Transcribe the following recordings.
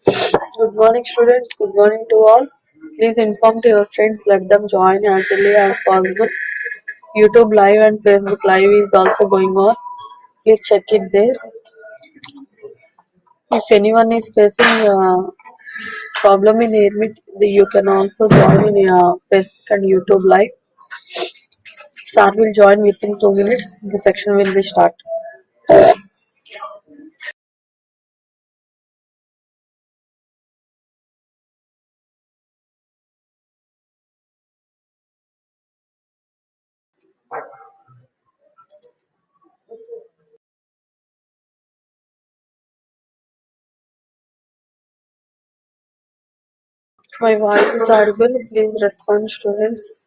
Good morning, students. Good morning to all. Please inform to your friends, let them join as early as possible. YouTube Live and Facebook Live is also going on. Please check it there. If anyone is facing problem in Airmeet, you can also join in Facebook and YouTube Live. Sir will join within 2 minutes. The section will be start. My voice is audible. Please respond, students.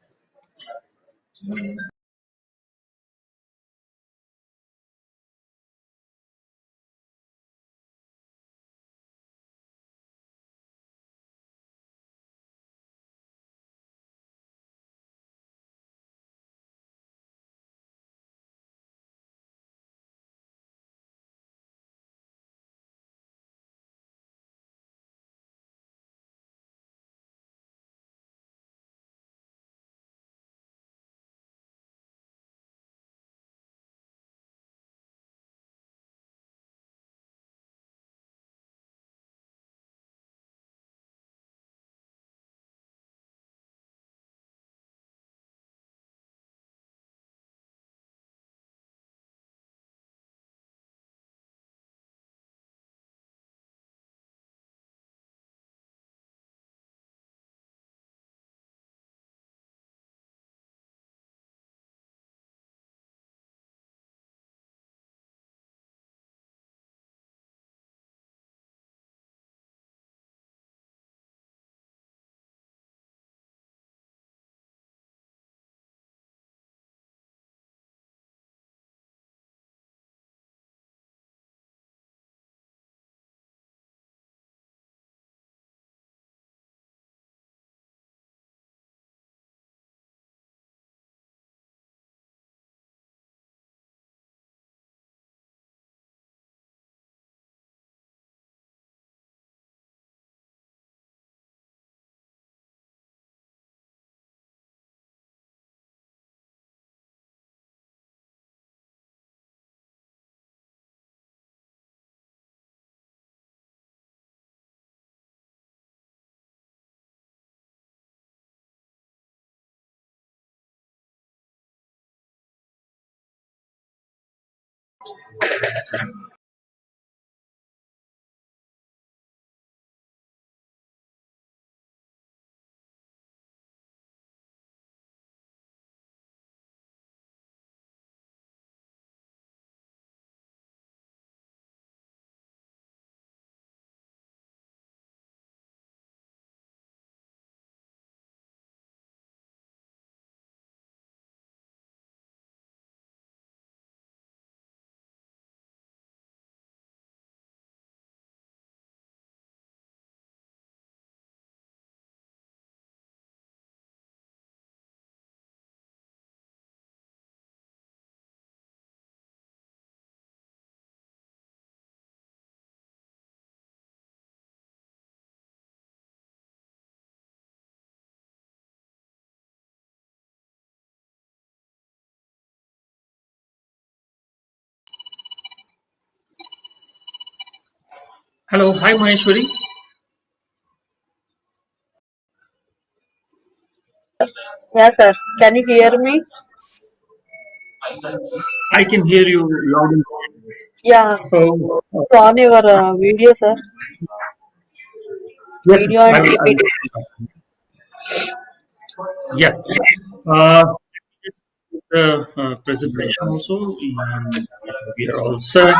Hello, hi Maheshwari. Yes, sir. Can you hear me? I can hear you loud and Yeah. clear. So on your video, sir. Yes, Video and I PPT. will. Yes. Uh, the presentation also, and we are all set.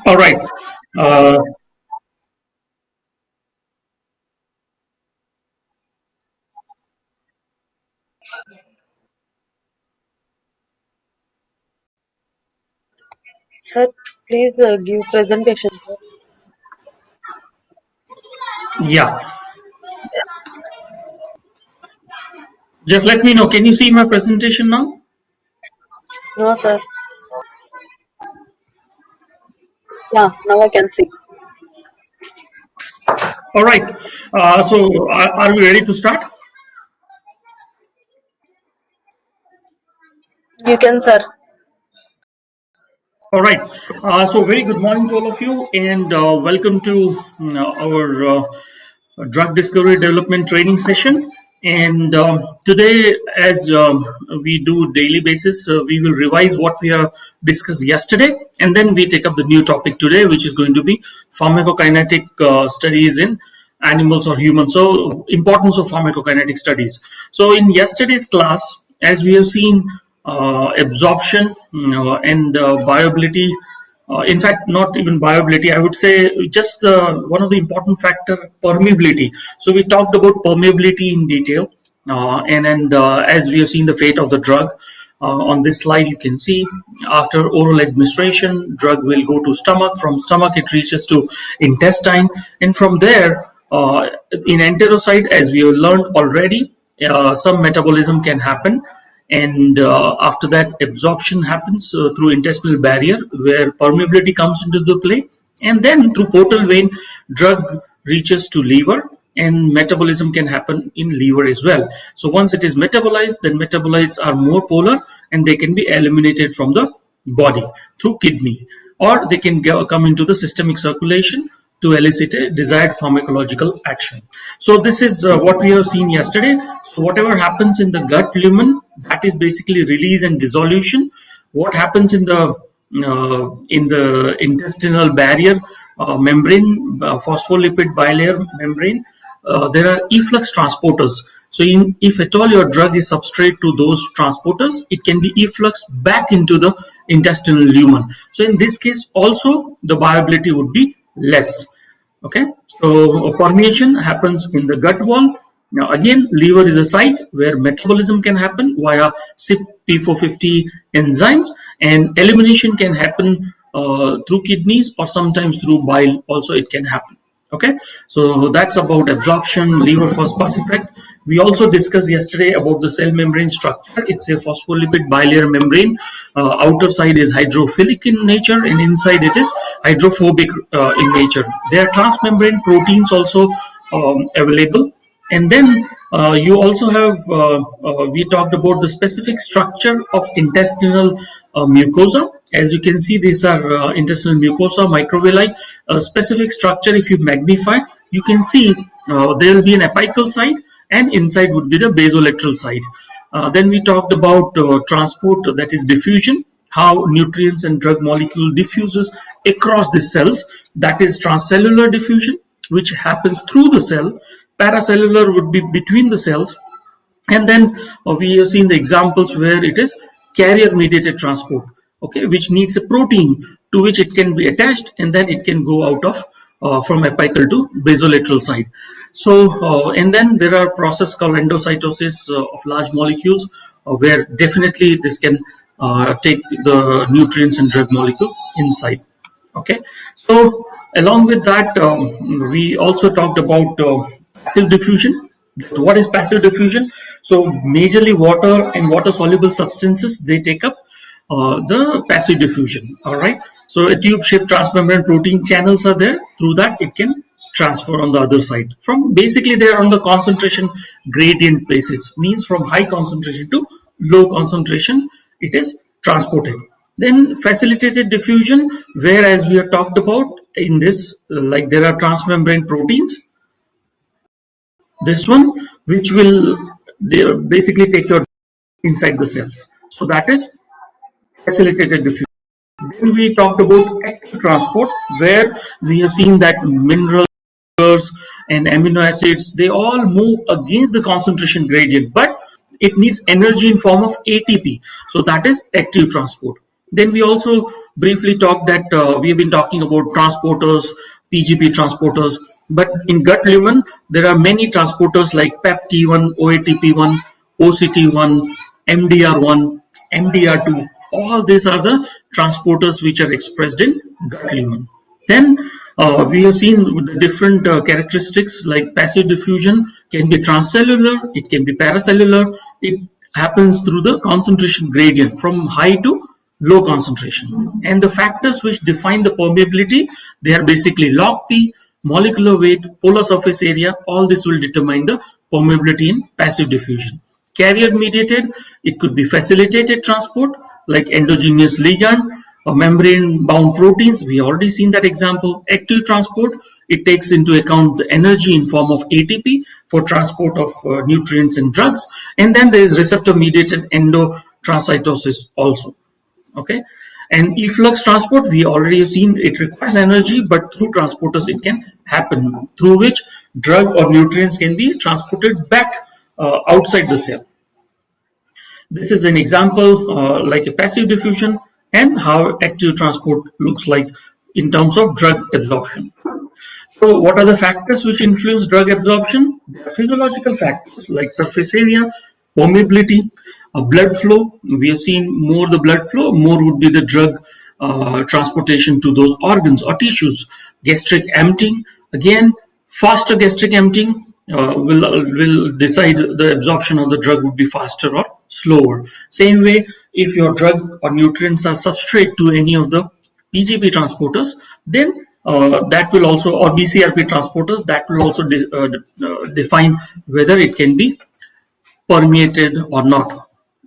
All right. Uh, Sir, please give presentation. Yeah, just let me know. Can you see my presentation now? No, sir. Yeah, now I can see. All right. Are we ready to start? You can, sir. All right. Very good morning to all of you, and welcome to our drug discovery development training session. And today, as we do daily basis, we will revise what we have discussed yesterday, and then we take up the new topic today, which is going to be pharmacokinetic studies in animals or humans. So, importance of pharmacokinetic studies. So, in yesterday's class, as we have seen, absorption, and viability, in fact, not even viability, I would say just one of the important factor, permeability. So we talked about permeability in detail, and as we have seen the fate of the drug, on this slide you can see after oral administration, drug will go to stomach. From stomach it reaches to intestine, and from there, in enterocyte, as we have learned already, some metabolism can happen, and after that absorption happens through intestinal barrier where permeability comes into the play, and then through portal vein drug reaches to liver, and metabolism can happen in liver as well. So once it is metabolized, then metabolites are more polar and they can be eliminated from the body through kidney, or they can come into the systemic circulation to elicit a desired pharmacological action. So this is what we have seen yesterday. So whatever happens in the gut lumen, that is basically release and dissolution. What happens in the intestinal barrier membrane, phospholipid bilayer membrane, there are efflux transporters. So if at all your drug is substrate to those transporters, it can be effluxed back into the intestinal lumen. So in this case also the viability would be less. Okay, so permeation happens in the gut wall. Now again, liver is a site where metabolism can happen via CYP P450 enzymes, and elimination can happen through kidneys or sometimes through bile also it can happen. Okay, so that's about absorption, liver first pass effect. We also discussed yesterday about the cell membrane structure. It's a phospholipid bilayer membrane. Outer side is hydrophilic in nature, and inside it is hydrophobic in nature. There are transmembrane proteins also available. And then you also have, we talked about the specific structure of intestinal mucosa. As you can see, these are intestinal mucosa, microvilli. Specific structure, if you magnify, you can see there will be an apical side, and inside would be the basolateral side. Then we talked about transport, that is diffusion, how nutrients and drug molecule diffuses across the cells, that is transcellular diffusion, which happens through the cell. Paracellular would be between the cells, and then we have seen the examples where it is carrier mediated transport, okay, which needs a protein to which it can be attached, and then it can go out of from apical to basolateral side. So and then there are process called endocytosis of large molecules, where definitely this can take the nutrients and drug molecule inside. Okay, so along with that, we also talked about passive diffusion. What is passive diffusion? So majorly water and water soluble substances, they take up the passive diffusion. All right, so a tube shaped transmembrane protein channels are there. Through that it can transfer on the other side. From basically they are on the concentration gradient basis, means from high concentration to low concentration it is transported. Then facilitated diffusion, whereas we have talked about in this, like there are transmembrane proteins, this one which will basically take your inside the cell. So that is facilitated diffusion. Then we talked about active transport, where we have seen that minerals and amino acids, they all move against the concentration gradient, but it needs energy in form of ATP. So that is active transport. Then we also briefly talked that we have been talking about transporters, PGP transporters, but in gut lumen there are many transporters like PEPT1, OATP1, OCT1, MDR1, MDR2. All these are the transporters which are expressed in gut lumen. Then We have seen the different characteristics like passive diffusion can be transcellular, it can be paracellular. It happens through the concentration gradient from high to low concentration. And the factors which define the permeability, they are basically log P, molecular weight, polar surface area. All this will determine the permeability in passive diffusion. Carrier mediated, it could be facilitated transport like endogenous ligand or membrane bound proteins. We already seen that example. Active transport, it takes into account the energy in form of ATP for transport of nutrients and drugs. And then there is receptor mediated endotranscytosis also. Okay, and efflux transport, we already have seen it requires energy, but through transporters it can happen, through which drug or nutrients can be transported back outside the cell. This is an example like a passive diffusion and how active transport looks like in terms of drug absorption. So what are the factors which influence drug absorption? There are physiological factors like surface area, permeability, blood flow. We have seen more the blood flow, more would be the drug transportation to those organs or tissues. Gastric emptying, again, faster gastric emptying will decide the absorption of the drug would be faster or slower. Same way, if your drug or nutrients are substrate to any of the PGP transporters, then that will also, or BCRP transporters, that will also define whether it can be permeated or not.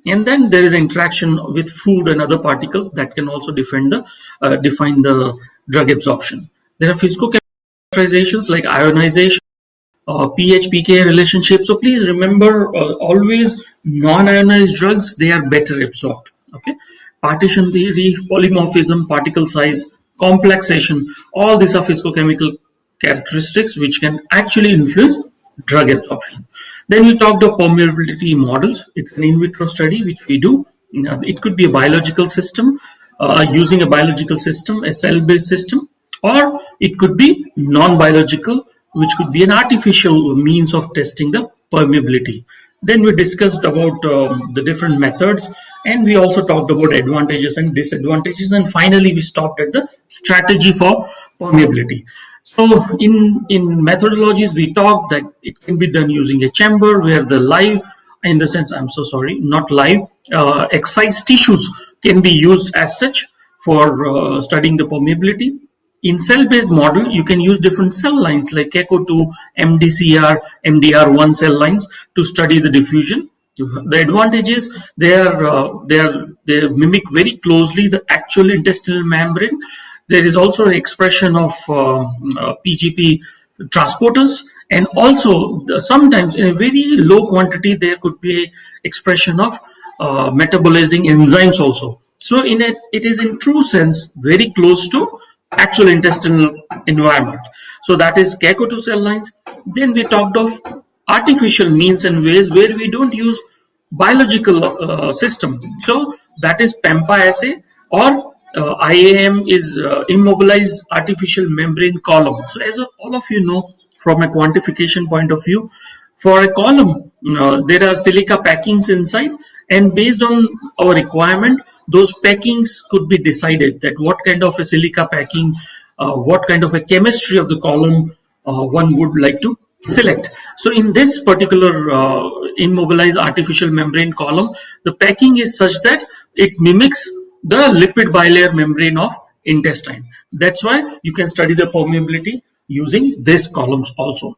And then there is interaction with food and other particles that can also define the drug absorption. There are physical characterizations like ionization, pH pK relationship. So please remember, always non-ionized drugs, they are better absorbed. Okay, partition theory, polymorphism, particle size, complexation, all these are physicochemical characteristics which can actually influence drug absorption. Then we talked of permeability models. It's an in vitro study which we do. It could be a biological system, using a biological system, a cell-based system, or it could be non-biological, which could be an artificial means of testing the permeability. Then we discussed about the different methods, and we also talked about advantages and disadvantages, and finally we stopped at the strategy for permeability. So in methodologies, we talked that it can be done using a chamber where the live, in the sense, I'm so sorry, not live, excised tissues can be used as such for studying the permeability. In cell-based model, you can use different cell lines like CACO2, MDCR, MDR1 cell lines to study the diffusion. The advantage is they mimic very closely the actual intestinal membrane. There is also an expression of PGP transporters, and also sometimes in a very low quantity there could be expression of metabolizing enzymes also. So it is in true sense very close to actual intestinal environment. So that is CACO2 cell lines. Then we talked of artificial means and ways where we don't use biological system. So that is PEMPA assay, or IAM is immobilized artificial membrane column. So as all of you know, from a quantification point of view, for a column, there are silica packings inside, and based on our requirement, those packings could be decided that what kind of a silica packing, what kind of a chemistry of the column one would like to select. So in this particular immobilized artificial membrane column, the packing is such that it mimics the lipid bilayer membrane of intestine. That's why you can study the permeability using these columns also.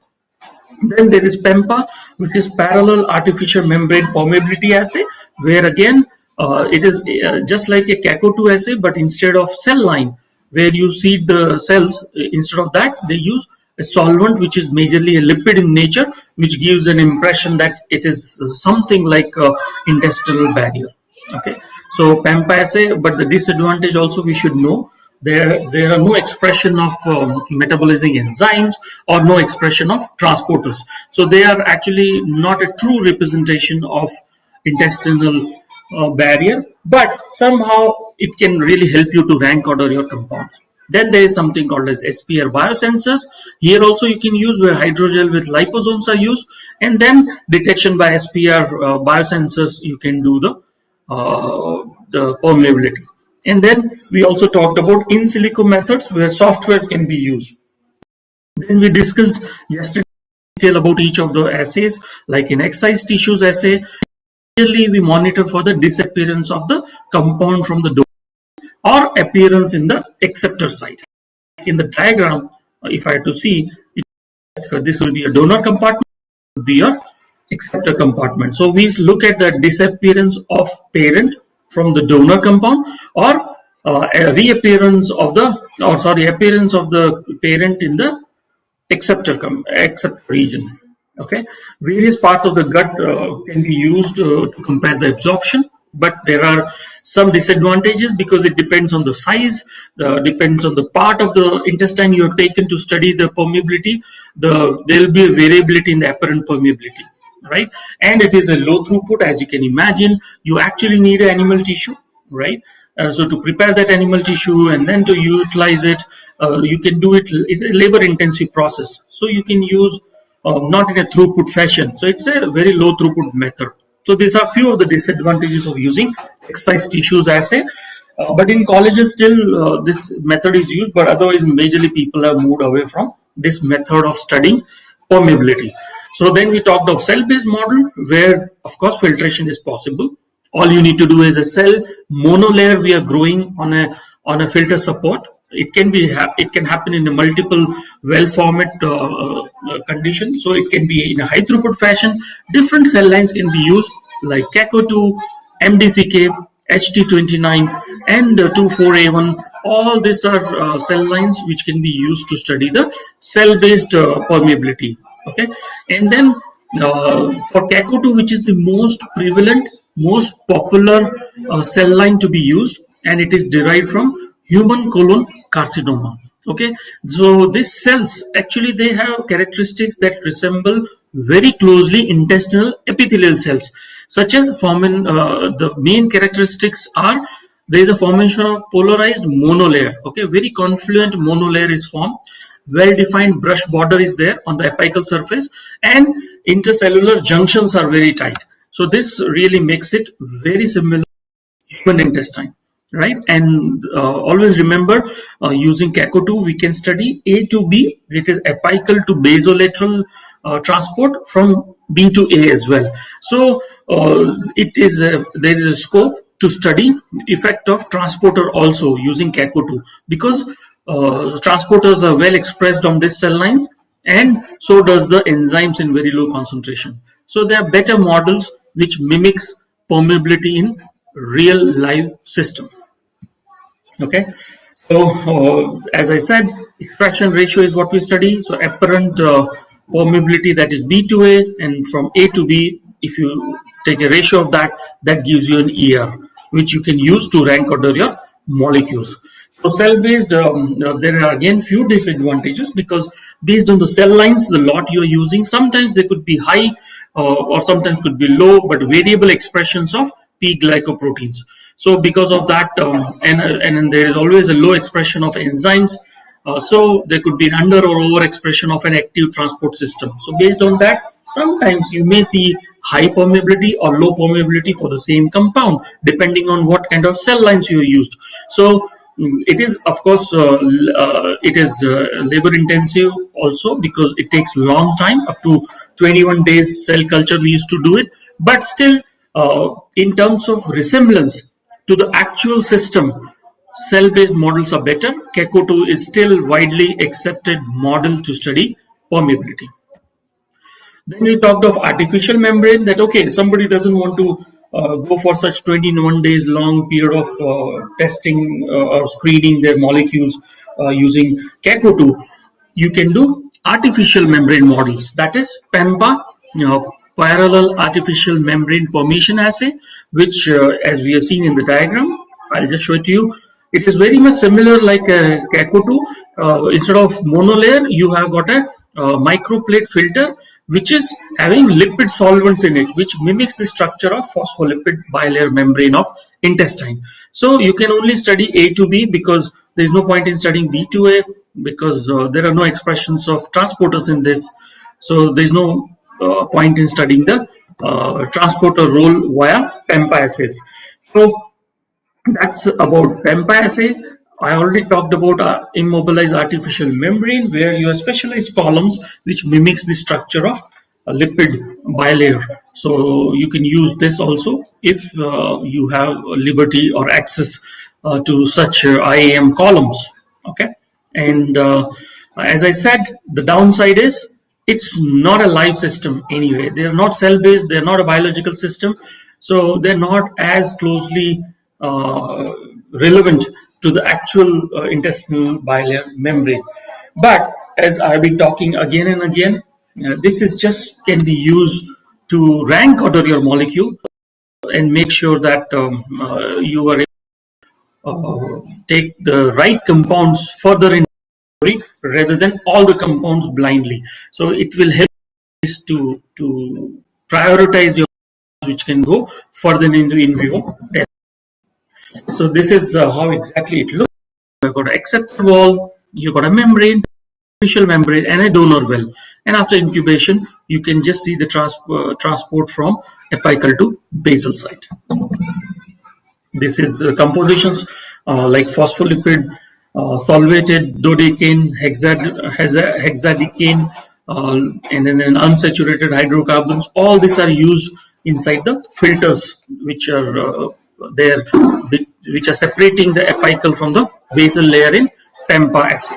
Then there is PEMPA, which is parallel artificial membrane permeability assay, where again it is just like a CACO2 assay, but instead of cell line where you seed the cells, instead of that they use a solvent which is majorly a lipid in nature, which gives an impression that it is something like intestinal barrier. Okay, so PEMPA assay, but the disadvantage also we should know, there are no expression of metabolizing enzymes or no expression of transporters. So they are actually not a true representation of intestinal barrier, but somehow it can really help you to rank order your compounds. Then there is something called as SPR biosensors. Here also you can use where hydrogel with liposomes are used, and then detection by SPR biosensors you can do the permeability. And then we also talked about in silico methods where softwares can be used. And we discussed yesterday detail about each of the assays. Like in excised tissues assay, usually we monitor for the disappearance of the compound from the donor or appearance in the acceptor site. In the diagram, if I had to see, this will be a donor compartment, be your acceptor compartment. So we look at the disappearance of parent from the donor compound, or a reappearance of the, or sorry, appearance of the parent in the acceptor region. Okay, various parts of the gut can be used to compare the absorption, but there are some disadvantages because it depends on the size, depends on the part of the intestine you have taken to study the permeability. There will be a variability in the apparent permeability, right? And it is a low throughput, as you can imagine. You actually need animal tissue, right? So to prepare that animal tissue and then to utilize it, you can do it. It's a labor intensive process, so you can use not in a throughput fashion. So it's a very low throughput method. So these are few of the disadvantages of using excised tissues assay. But in colleges still this method is used, but otherwise majorly people have moved away from this method of studying permeability. So then we talked of cell-based model, where of course filtration is possible. All you need to do is a cell monolayer we are growing on a filter support. It can be it can happen in a multiple well format condition. So it can be in a high throughput fashion. Different cell lines can be used like CACO2, MDCK, HT29, and 24A1. All these are cell lines which can be used to study the cell-based permeability. Okay, and then for CACO2, which is the most prevalent, most popular cell line to be used, and it is derived from human colon carcinoma. Okay, so these cells actually they have characteristics that resemble very closely intestinal epithelial cells, such as the main characteristics are there is a formation of polarized monolayer. Okay, very confluent monolayer is formed. Well-defined brush border is there on the apical surface, and intercellular junctions are very tight. So this really makes it very similar human intestine, right? And always remember, using CACO2 we can study A to B, which is apical to basolateral transport, from B to A as well. So there is a scope to study effect of transporter also using CACO2, because transporters are well expressed on these cell lines, and so does the enzymes in very low concentration. So there are better models which mimics permeability in real live system. Okay, so as I said, extraction ratio is what we study. So apparent permeability, that is B to A, and from A to B, if you take a ratio of that, that gives you an ER, which you can use to rank order your molecules. So cell-based, there are again few disadvantages, because based on the cell lines, the lot you are using, sometimes they could be high or sometimes could be low, but variable expressions of P glycoproteins. So because of that, and there is always a low expression of enzymes. So there could be an under or over expression of an active transport system. So based on that, sometimes you may see high permeability or low permeability for the same compound, depending on what kind of cell lines you used. So it is of course it is labor intensive also, because it takes long time, up to 21 days cell culture we used to do it. But still, in terms of resemblance to the actual system, cell-based models are better. CACO2 is still widely accepted model to study permeability. Then we talked of artificial membrane, that okay, somebody doesn't want to go for such 21 days long period of testing or screening their molecules using CACO2. You can do artificial membrane models, that is PEMPA, parallel artificial membrane permeation assay, which as we have seen in the diagram, I'll just show it to you. It is very much similar like CACO2. Instead of monolayer, you have got a microplate filter, which is having lipid solvents in it, which mimics the structure of phospholipid bilayer membrane of intestine. So you can only study A to B, because there is no point in studying B to A, because there are no expressions of transporters in this. So there is no point in studying the transporter role via PEMPA assays. So that's about PEMPA assay. I already talked about immobilized artificial membrane, where you have specialized columns which mimics the structure of a lipid bilayer. So you can use this also if you have liberty or access to such IAM columns. Okay, and as I said, the downside is it's not a live system anyway. They're not cell based. They're not a biological system, so they're not as closely relevant to the actual intestinal bilayer membrane. But as I've been talking again and again, this is just can be used to rank order your molecule and make sure that you are take the right compounds further in rather than all the compounds blindly. So it will help us to prioritize your which can go further into in vivo test. So this is how exactly it looks. You've got an acceptor wall, you've got a membrane, artificial membrane, and a donor well. And after incubation, you can just see the transport from apical to basal site. This is compositions like phospholipid, solvated dodecane, hexadecane, and then unsaturated hydrocarbons. All these are used inside the filters, which are there, which are separating the apical from the basal layer in PEMPA assay.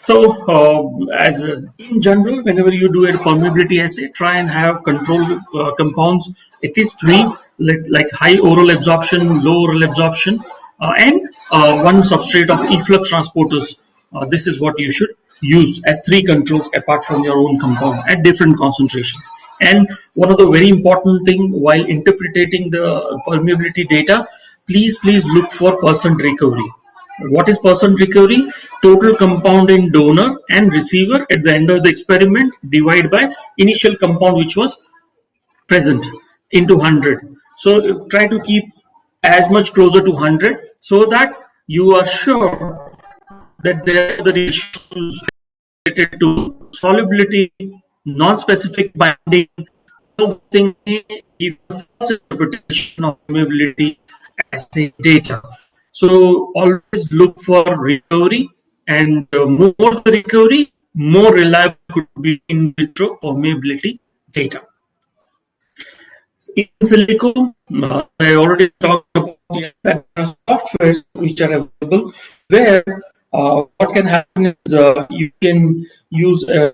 So, as in general, whenever you do a permeability assay, try and have control compounds, at least three, like high oral absorption, low oral absorption, and one substrate of efflux transporters. This is what you should use as three controls apart from your own compound at different concentration. And one of the very important thing while interpreting the permeability data, please look for percent recovery. What is percent recovery? Total compound in donor and receiver at the end of the experiment divided by initial compound which was present into 100. So try to keep as much closer to 100 so that you are sure that there are the issues related to solubility, non-specific binding, thing give a false interpretation of permeability assay data. So always look for recovery, and more the recovery, more reliable could be in vitro permeability data. In silico, I already talked about the softwares which are available, where what can happen is you can use a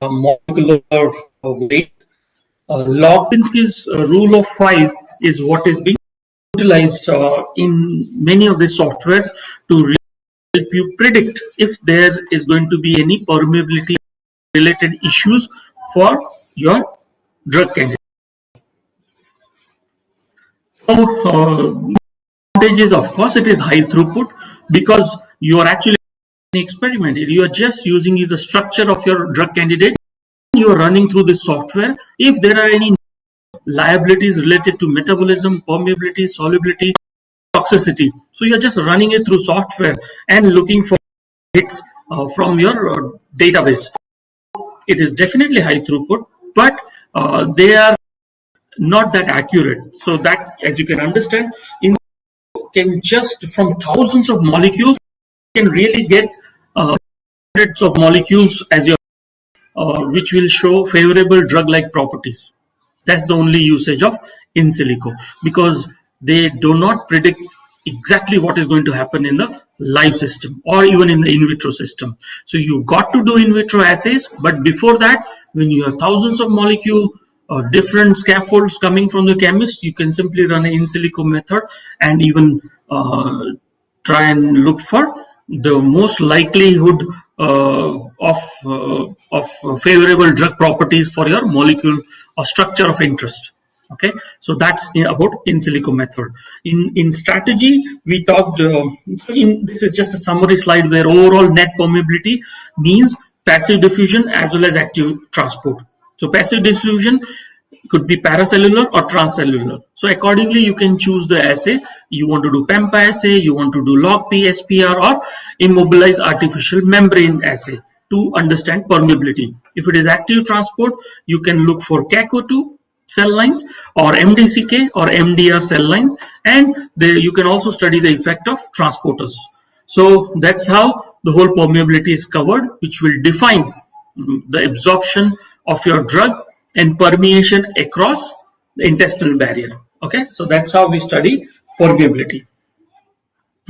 molecular weight. Lobinski's rule of 5 is what is being utilized in many of the softwares to help you predict if there is going to be any permeability related issues for your drug candidate. So, advantage is, of course, it is high throughput because you are actually experimenting. You are just using the structure of your drug candidate. You are running through this software. If there are any liabilities related to metabolism, permeability, solubility, toxicity, so you're just running it through software and looking for hits from your database. It is definitely high throughput, but they are not that accurate. So that, as you can understand, in can just from thousands of molecules can really get hundreds of molecules as your which will show favorable drug-like properties. That's the only usage of in silico, because they do not predict exactly what is going to happen in the live system or even in the in vitro system. So you've got to do in vitro assays, but before that, when you have thousands of molecules or different scaffolds coming from the chemist, you can simply run an in silico method and even try and look for the most likelihood of favorable drug properties for your molecule or structure of interest. Okay, so that's about in silico method. In strategy, we talked. This is just a summary slide where overall net permeability means passive diffusion as well as active transport. So passive diffusion could be paracellular or transcellular. So accordingly, you can choose the assay. You want to do PEMPA assay, you want to do log-P SPR or immobilized artificial membrane assay to understand permeability. If it is active transport, you can look for CACO2 cell lines, or MDCK or MDR cell line, and you can also study the effect of transporters. So that's how the whole permeability is covered, which will define the absorption of your drug and permeation across the intestinal barrier. Okay, so that's how we study permeability.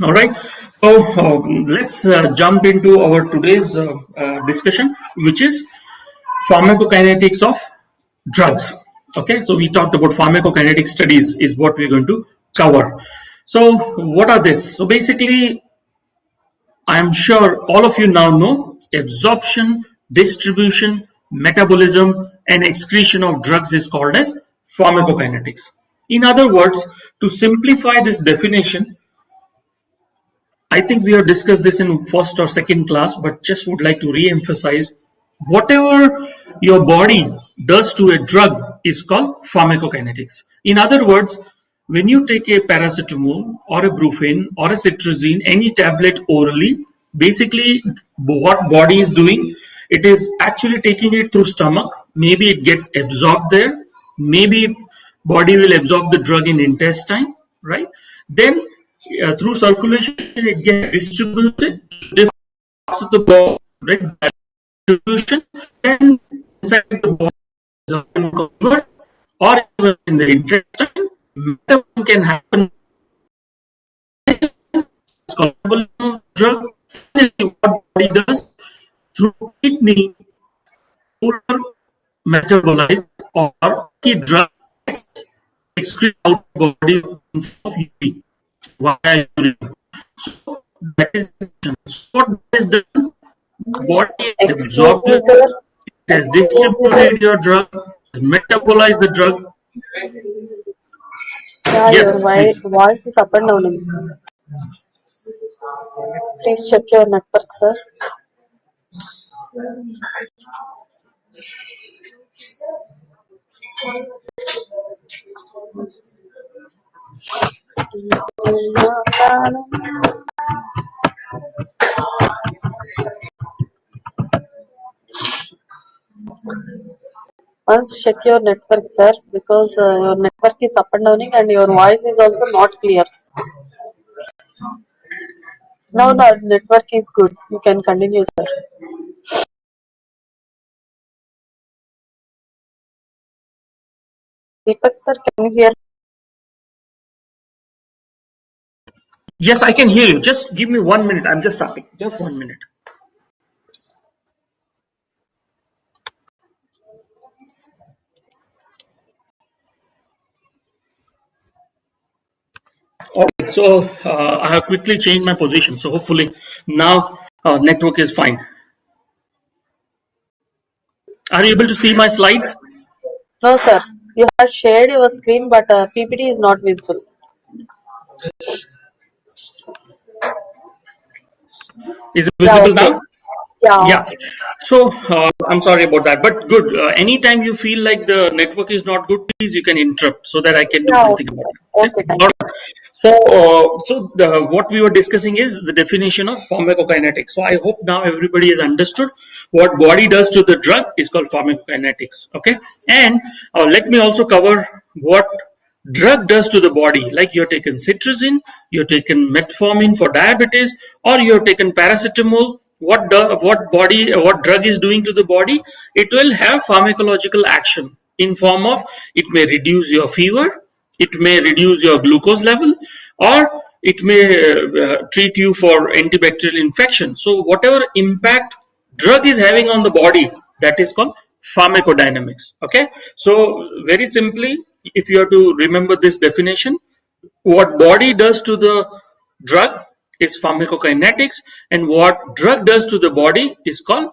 All right, so let's jump into our today's discussion, which is pharmacokinetics of drugs. Okay, so we talked about pharmacokinetic studies is what we're going to cover. So what are this? So basically, I am sure all of you now know absorption, distribution, metabolism, and excretion of drugs is called as pharmacokinetics. In other words, to simplify this definition, I think we have discussed this in first or second class, but just would like to re-emphasize whatever your body does to a drug is called pharmacokinetics. In other words, when you take a paracetamol or a brufen or a cetirizine, any tablet orally, basically what body is doing, it is actually taking it through stomach. Maybe it gets absorbed there. Maybe body will absorb the drug in intestine, right? Then through circulation, it gets distributed to different parts of the body, right? Distribution, and inside the body is convert, or even in the intestine, metabolism can happen. It's called metabolism drug. What body does through kidney, metabolize or key drug excrete out body of urine via urine. So that is what is done. Body Excuse absorbed me, it, sir. has Excuse me, sir. distributed your drug, has metabolized the drug. Yeah, your Yes, please. voice is up and down. Please check your network, sir. Once check your network, sir, because your network is up and downing and your voice is also not clear. No, no, network is good. You can continue, sir. Deepak, sir, can you hear? Yes, I can hear you. Just give me 1 minute. I'm just starting. Just 1 minute. Okay, so I have quickly changed my position. So hopefully now network is fine. Are you able to see my slides? No, sir. You have shared your screen, but PPT is not visible. Is it Yeah, visible okay. now? Yeah, Yeah. okay. So I'm sorry about that, but good. Anytime you feel like the network is not good, please you can interrupt so that I can do Yeah, something okay, about sir. it. Okay. Okay, thank All you. right. So, what we were discussing is the definition of pharmacokinetics. So I hope now everybody has understood what body does to the drug is called pharmacokinetics. Okay, and let me also cover what drug does to the body. Like you're taken cetirizine, you're taken metformin for diabetes, or you're taken paracetamol. What drug is doing to the body? It will have pharmacological action in form of it may reduce your fever, it may reduce your glucose level, or it may treat you for antibacterial infection. So whatever impact drug is having on the body, that is called pharmacodynamics. Okay, so very simply, if you have to remember this definition, what body does to the drug is pharmacokinetics, and what drug does to the body is called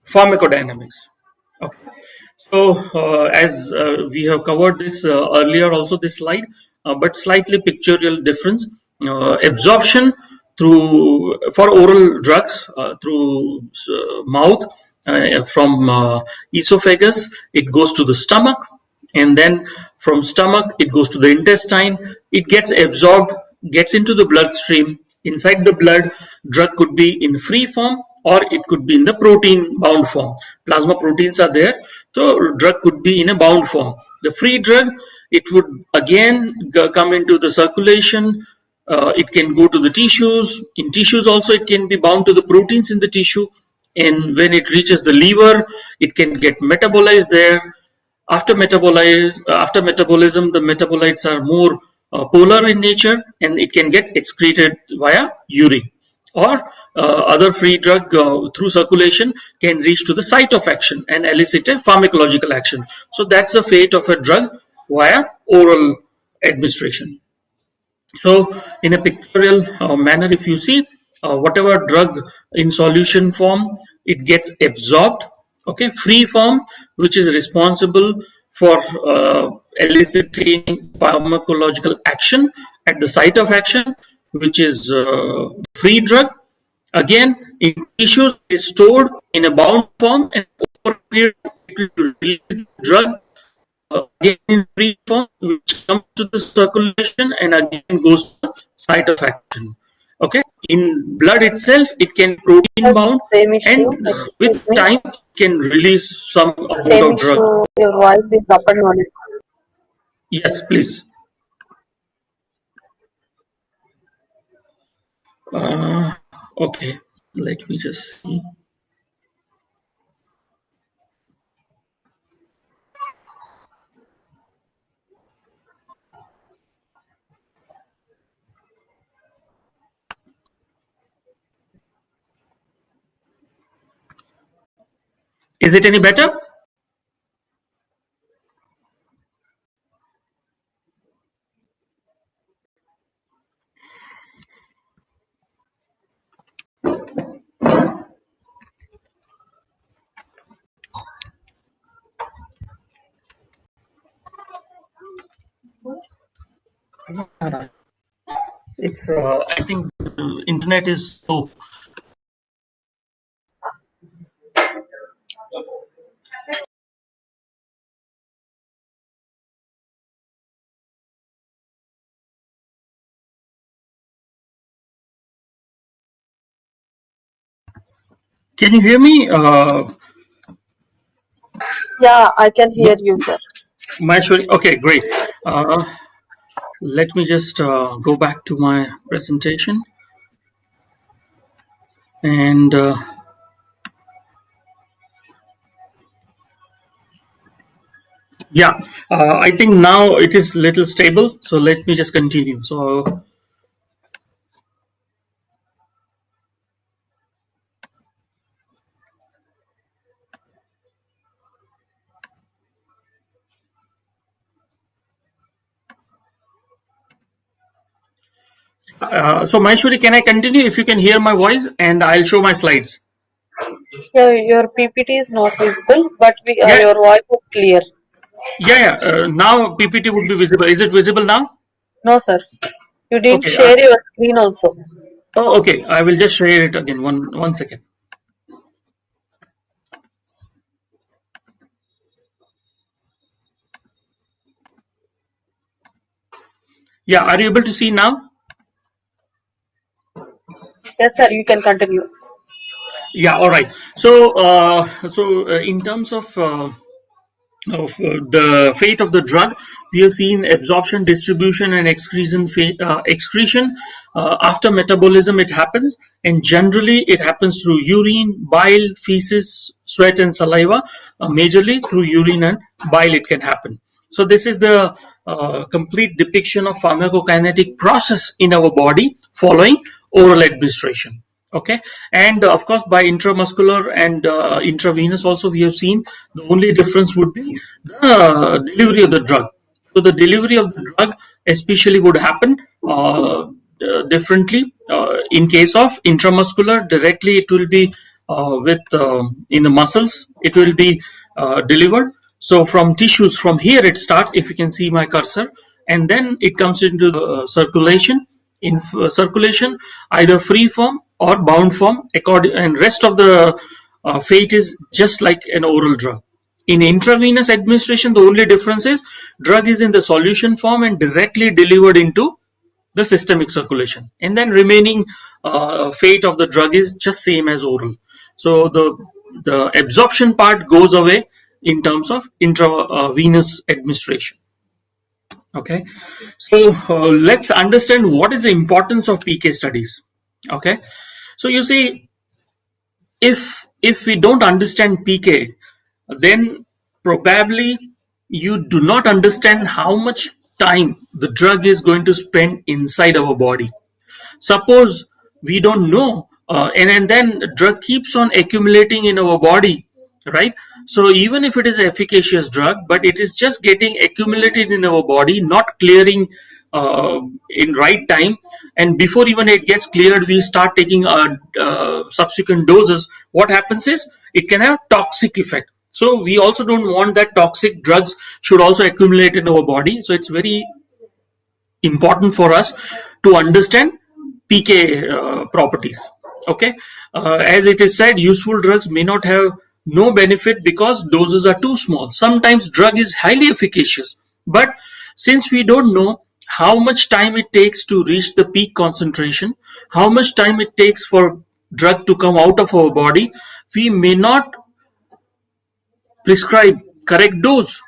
pharmacodynamics. Okay. So, as we have covered this earlier, also this slide, but slightly pictorial difference. Absorption through for oral drugs through mouth from esophagus, it goes to the stomach, and then from stomach it goes to the intestine. It gets absorbed, gets into the bloodstream. Inside the blood, drug could be in free form or it could be in the protein bound form. Plasma proteins are there So drug could be in a bound form. The free drug, it would again come into the circulation. It can go to the tissues. In tissues also, it can be bound to the proteins in the tissue. And when it reaches the liver, it can get metabolized there. After metabolism, the metabolites are more polar in nature, and it can get excreted via urine. Or other free drug through circulation can reach to the site of action and elicit a pharmacological action. So that's the fate of a drug via oral administration. So, in a pictorial manner, if you see whatever drug in solution form, it gets absorbed. Okay, free form, which is responsible for eliciting pharmacological action at the site of action, which is free drug. Again, in tissues, it is stored in a bound form, and over a period, it will release the drug again in free form, which comes to the circulation and again goes to the site of action. Okay, in blood itself, it can protein Yes, bound, same and issue. Excuse with me. time, it can release some amount Same of drug. issue. Your voice is up and running. Yes, please. Uh, okay, let me just see. Is it any better? It's. I think the internet is slow. Can you hear me? Yeah, I can hear you, sir. Maheshwari? Okay, great. Let me just go back to my presentation and yeah, I think now it is little stable. So let me just continue. So so Maheshwari, can I continue if you can hear my voice and I'll show my slides? Yeah, your PPT is not visible, but Yeah, your voice is clear. yeah. Now PPT would be visible. Is it visible now? No, sir. You didn't Okay. share your screen also. Oh, okay. I will just share it again. One second. Yeah. Are you able to see now? Yes, sir. You can continue. Yeah. All right. So in terms of the fate of the drug, we have seen absorption, distribution, and excretion. After metabolism, it happens, and generally it happens through urine, bile, feces, sweat, and saliva. Majorly through urine and bile, it can happen. So this is the complete depiction of pharmacokinetic process in our body following oral administration. Okay, and of course by intramuscular and intravenous also we have seen the only difference would be the delivery of the drug. So the delivery of the drug especially would happen differently. In case of intramuscular, directly it will be with in the muscles it will be delivered. So from tissues, from here it starts, if you can see my cursor, and then it comes into the circulation. In circulation, either free form or bound form, according, and rest of the fate is just like an oral drug. In intravenous administration, the only difference is drug is in the solution form and directly delivered into the systemic circulation, and then remaining fate of the drug is just same as oral. So the absorption part goes away in terms of intravenous administration. Okay, so let's understand what is the importance of PK studies. Okay, so you see, if we don't understand PK, then probably you do not understand how much time the drug is going to spend inside our body. Suppose we don't know, and then drug keeps on accumulating in our body, right? So even if it is an efficacious drug, but it is just getting accumulated in our body, not clearing in right time, and before even it gets cleared, we start taking subsequent doses. What happens is it can have toxic effect. So we also don't want that toxic drugs should also accumulate in our body. So it's very important for us to understand PK properties. Okay, as it is said, useful drugs may not have no benefit because doses are too small. Sometimes drug is highly efficacious, but since we don't know how much time it takes to reach the peak concentration, how much time it takes for drug to come out of our body, we may not prescribe correct dose.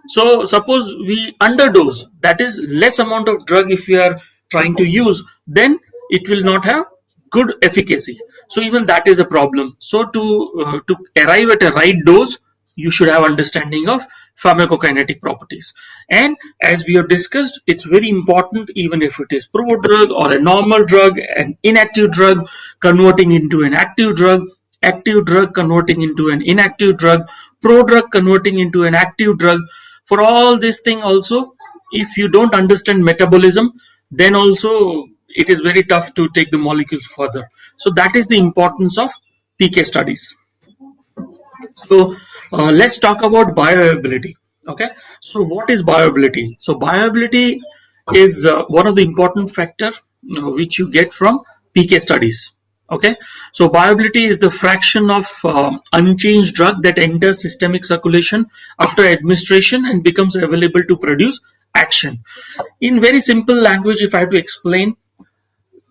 So suppose we underdose, that is less amount of drug if we are trying to use, then it will not have good efficacy. So even that is a problem. So to arrive at a right dose, you should have understanding of pharmacokinetic properties. And as we have discussed, it's very important, even if it is prodrug or a normal drug, an inactive drug converting into an active drug converting into an inactive drug, prodrug converting into an active drug. For all this thing also, if you don't understand metabolism, then also it is very tough to take the molecules further. So that is the importance of PK studies. So let's talk about bioavailability. Okay, so what is bioavailability? So bioavailability is one of the important factor which you get from PK studies. Okay, so bioavailability is the fraction of unchanged drug that enters systemic circulation after administration and becomes available to produce action. In very simple language, if I have to explain,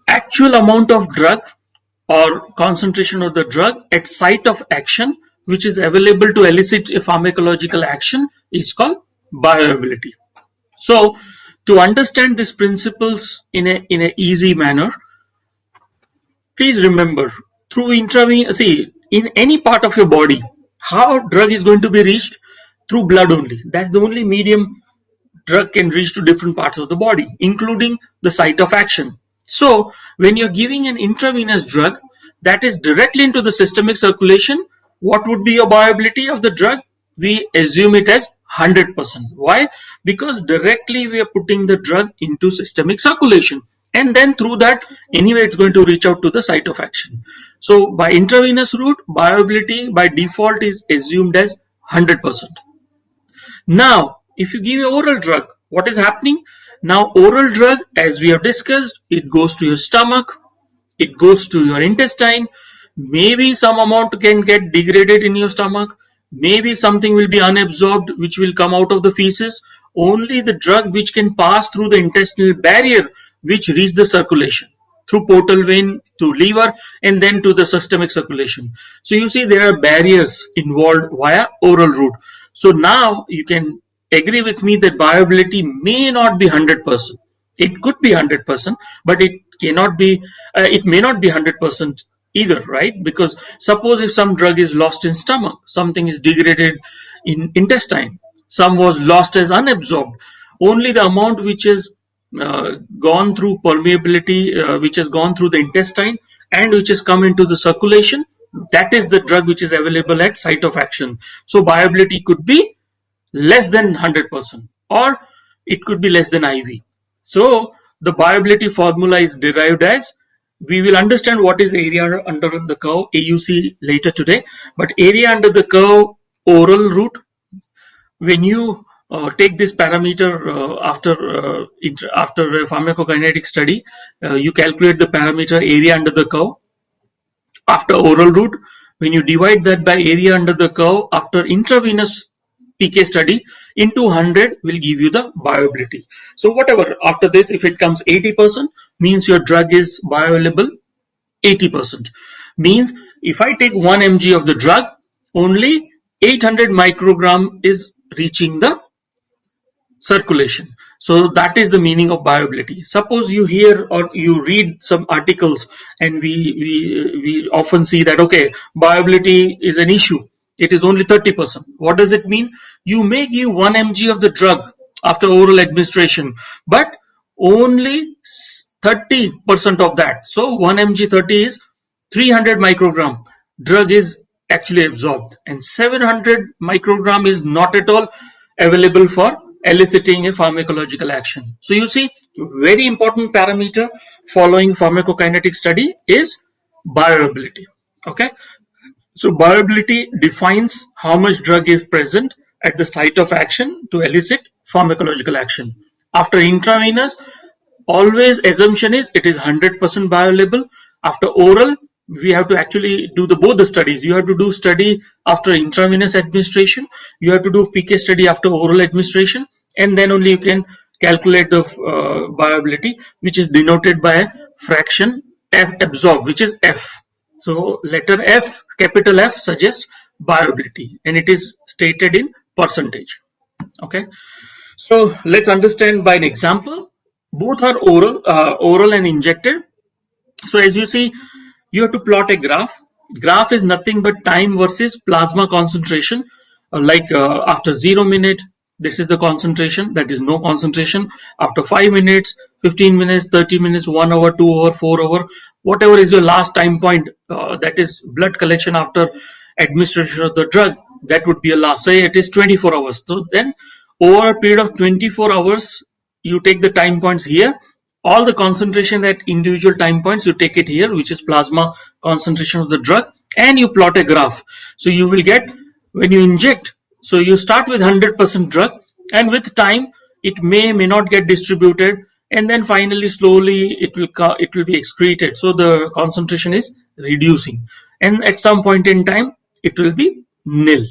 actual amount of drug or concentration of the drug at site of action which is available to elicit a pharmacological action is called bioavailability. So to understand these principles in a easy manner, please remember, through intravenous, see, in any part of your body, how drug is going to be reached? Through blood only. That's the only medium drug can reach to different parts of the body, including the site of action. So when you're giving an intravenous drug that is directly into the systemic circulation, what would be your bioavailability of the drug? We assume it as 100%. Why? Because directly we are putting the drug into systemic circulation, and then through that anyway it's going to reach out to the site of action. So by intravenous route, bioavailability by default is assumed as 100%. Now, if you give an oral drug, what is happening? Now, oral drug, as we have discussed, it goes to your stomach, it goes to your intestine. Maybe some amount can get degraded in your stomach. Maybe something will be unabsorbed, which will come out of the feces. Only the drug which can pass through the intestinal barrier, which reach the circulation through portal vein, through liver, and then to the systemic circulation. So you see there are barriers involved via oral route. So now you can agree with me that bioavailability may not be 100%. It could be 100%, but it cannot be. It may not be 100% either, right? Because suppose if some drug is lost in stomach, something is degraded in intestine, some was lost as unabsorbed. Only the amount which is gone through permeability, which has gone through the intestine and which has come into the circulation, that is the drug which is available at site of action. So bioavailability could be less than 100% or it could be less than IV. So the bioavailability formula is derived as, we will understand what is area under the curve, AUC, later today, but area under the curve oral route, when you take this parameter after a pharmacokinetic study, you calculate the parameter area under the curve after oral route. When you divide that by area under the curve after intravenous PK study into 100 will give you the bioavailability. So whatever after this, if it comes 80%, means your drug is bioavailable 80%. Means if I take 1 mg of the drug, only 800 microgram is reaching the circulation. So that is the meaning of bioavailability. Suppose you hear or you read some articles, and we often see that okay, bioavailability is an issue. It is only 30%. What does it mean? You may give 1 mg of the drug after oral administration, but only 30% of that. So 1 mg 30 is 300 microgram drug is actually absorbed, and 700 microgram is not at all available for eliciting a pharmacological action. So you see, very important parameter following pharmacokinetic study is bioavailability. Okay, so bioavailability defines how much drug is present at the site of action to elicit pharmacological action. After intravenous, always assumption is it is 100% bioavailable. After oral, we have to actually do the both the studies. You have to do study after intravenous administration, you have to do PK study after oral administration, and then only you can calculate the bioavailability, which is denoted by a fraction F absorb, which is F. So letter F, capital F, suggests bioavailability, and it is stated in percentage. Okay, so let's understand by an example. Both are oral and injected. So as you see, you have to plot a graph. Graph is nothing but time versus plasma concentration. After 0 minute, this is the concentration, that is no concentration. After 5 minutes, 15 minutes, 30 minutes, 1 hour, 2 hour, 4 hour, whatever is your last time point, that is blood collection after administration of the drug, that would be a last. Say it is 24 hours. So then over a period of 24 hours, you take the time points here, all the concentration at individual time points, you take it here, which is plasma concentration of the drug, and you plot a graph. So you will get, when you inject, so you start with 100% drug, and with time it may not get distributed, and then finally slowly it will be excreted. So the concentration is reducing, and at some point in time it will be nil.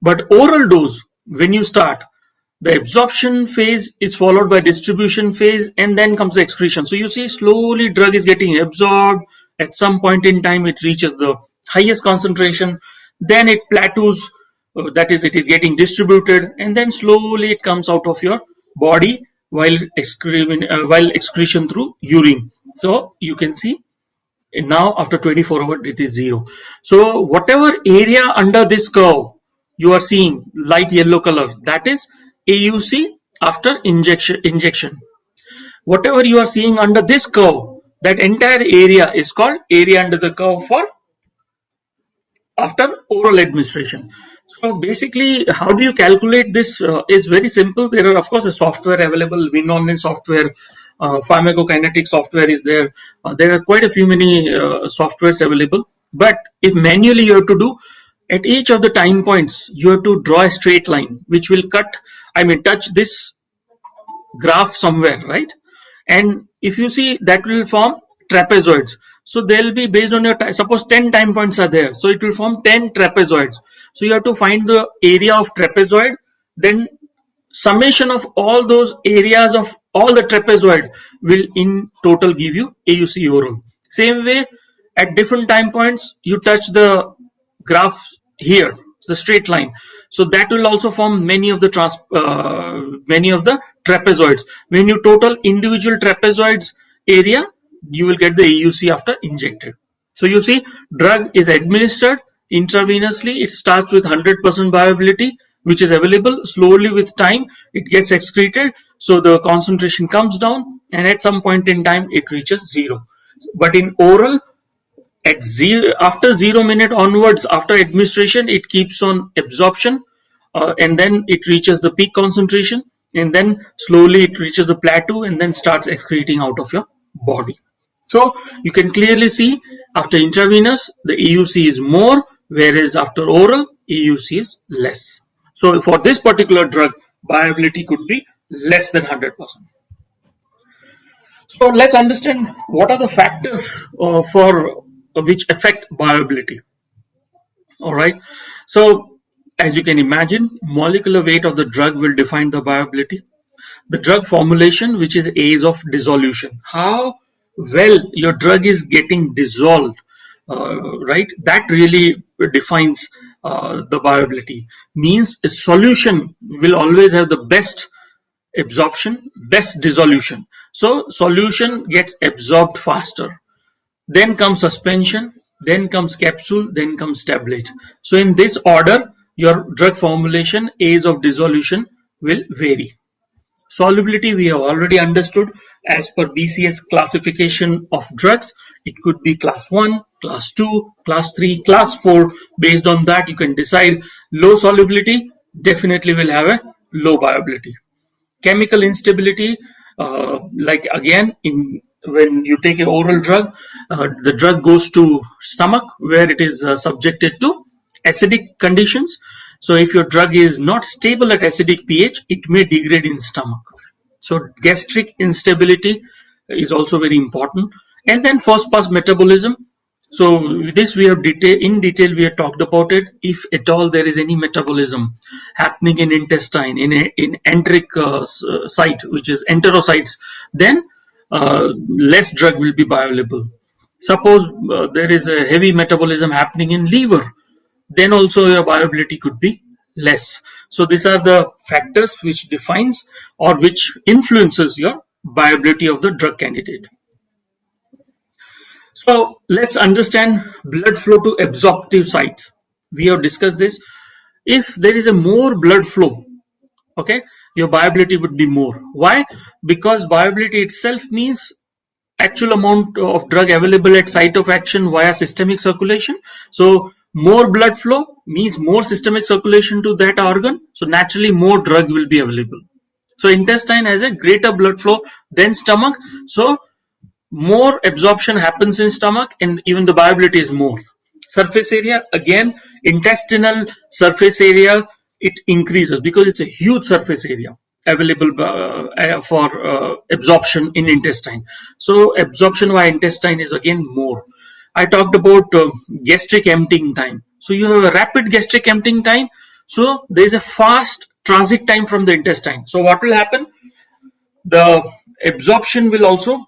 But oral dose, when you start, the absorption phase is followed by distribution phase, and then comes the excretion. So you see, slowly drug is getting absorbed. At some point in time, it reaches the highest concentration. Then it plateaus, that is, it is getting distributed, and then slowly it comes out of your body while excretion through urine. So you can see now after 24 hours it is 0. So whatever area under this curve you are seeing light yellow color, that is AUC after injection. Whatever you are seeing under this curve, that entire area is called area under the curve for after oral administration. So basically, how do you calculate this is very simple. There are of course a software available, WinOnline software, pharmacokinetic software is there. There are quite a few many softwares available. But if manually you have to do, at each of the time points, you have to draw a straight line which will touch this graph somewhere, right? And if you see, that will form trapezoids. So they'll be based on your time. Suppose 10 time points are there, so it will form 10 trapezoids. So you have to find the area of trapezoid, then summation of all those areas of all the trapezoid will in total give you AUC oral. Same way, at different time points, you touch the graph here, the straight line. So that will also form many of the trapezoids. When you total individual trapezoids area, you will get the AUC after injected. So you see, drug is administered intravenously. It starts with 100% bioavailability, which is available. Slowly with time, it gets excreted. So the concentration comes down, and at some point in time, it reaches 0. But in oral, at after 0 minute onwards, after administration, it keeps on absorption, and then it reaches the peak concentration, and then slowly it reaches the plateau, and then starts excreting out of your body. So you can clearly see, after intravenous, the AUC is more, whereas after oral, AUC is less. So for this particular drug, bioavailability could be less than 100%. So let's understand what are the factors for which affect bioavailability. All right. So as you can imagine, molecular weight of the drug will define the bioavailability. The drug formulation, which is age of dissolution, how well your drug is getting dissolved, right? That really defines the bioavailability. Means a solution will always have the best absorption, best dissolution. So solution gets absorbed faster. Then comes suspension, then comes capsule, then comes tablet. So in this order, your drug formulation age of dissolution will vary. Solubility we have already understood as per BCS classification of drugs. It could be class 1, class 2, class 3, class 4. Based on that, you can decide low solubility definitely will have a low bioavailability. Chemical instability, like again, when you take an oral drug, the drug goes to stomach where it is subjected to acidic conditions. So if your drug is not stable at acidic pH, it may degrade in stomach. So gastric instability is also very important. And then first pass metabolism. So this we have in detail we have talked about it. If at all there is any metabolism happening in intestine, in enteric site, which is enterocytes, then less drug will be bioavailable. Suppose there is a heavy metabolism happening in liver, then also your bioavailability could be less. So these are the factors which defines or which influences your bioavailability of the drug candidate. So let's understand blood flow to absorptive sites. We have discussed this. If there is a more blood flow, okay, your bioavailability would be more. Why? Because bioavailability itself means actual amount of drug available at site of action via systemic circulation. So more blood flow means more systemic circulation to that organ. So naturally more drug will be available. So intestine has a greater blood flow than stomach. So more absorption happens in stomach and even the bioavailability is more. Surface area, again, intestinal surface area, it increases because it's a huge surface area available for absorption in intestine. So absorption via intestine is again more. I talked about gastric emptying time. So you have a rapid gastric emptying time. So there is a fast transit time from the intestine. So what will happen? The absorption will also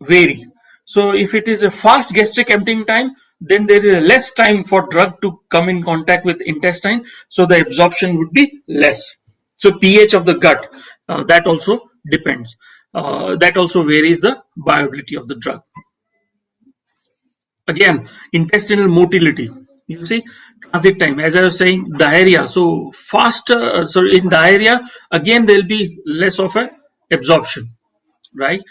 vary. So if it is a fast gastric emptying time, then there is less time for drug to come in contact with intestine. So the absorption would be less. So pH of the gut, that also depends. That also varies the bioavailability of the drug. Again, intestinal motility. You see, transit time. As I was saying, diarrhea. So faster. So in diarrhea, again there will be less of a absorption, right?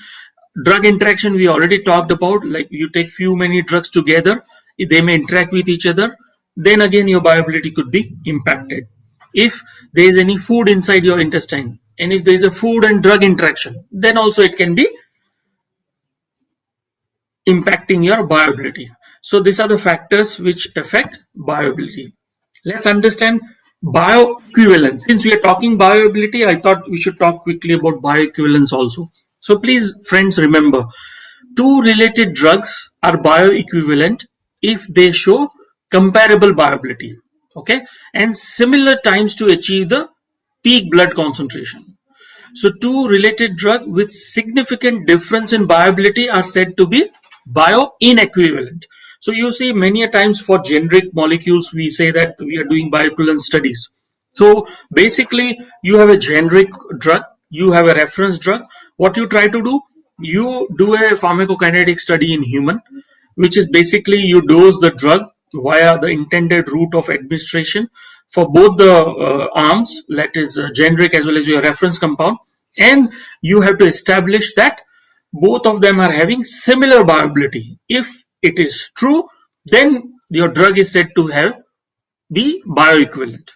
Drug interaction we already talked about, like you take few many drugs together, they may interact with each other, then again your bioavailability could be impacted. If there is any food inside your intestine and if there is a food and drug interaction, then also it can be impacting your bioavailability. So these are the factors which affect bioavailability. Let's understand bioequivalence. Since we are talking bioavailability, I thought we should talk quickly about bioequivalence also. So please, friends, remember, two related drugs are bioequivalent if they show comparable bioavailability, okay, and similar times to achieve the peak blood concentration. So two related drugs with significant difference in bioavailability are said to be bioinequivalent. So you see many a times for generic molecules we say that we are doing bioequivalence studies. So basically you have a generic drug, you have a reference drug. What you try to do, you do a pharmacokinetic study in human, which is basically you dose the drug via the intended route of administration for both the arms, that is generic as well as your reference compound, and you have to establish that both of them are having similar bioavailability. If it is true, then your drug is said to have be bioequivalent,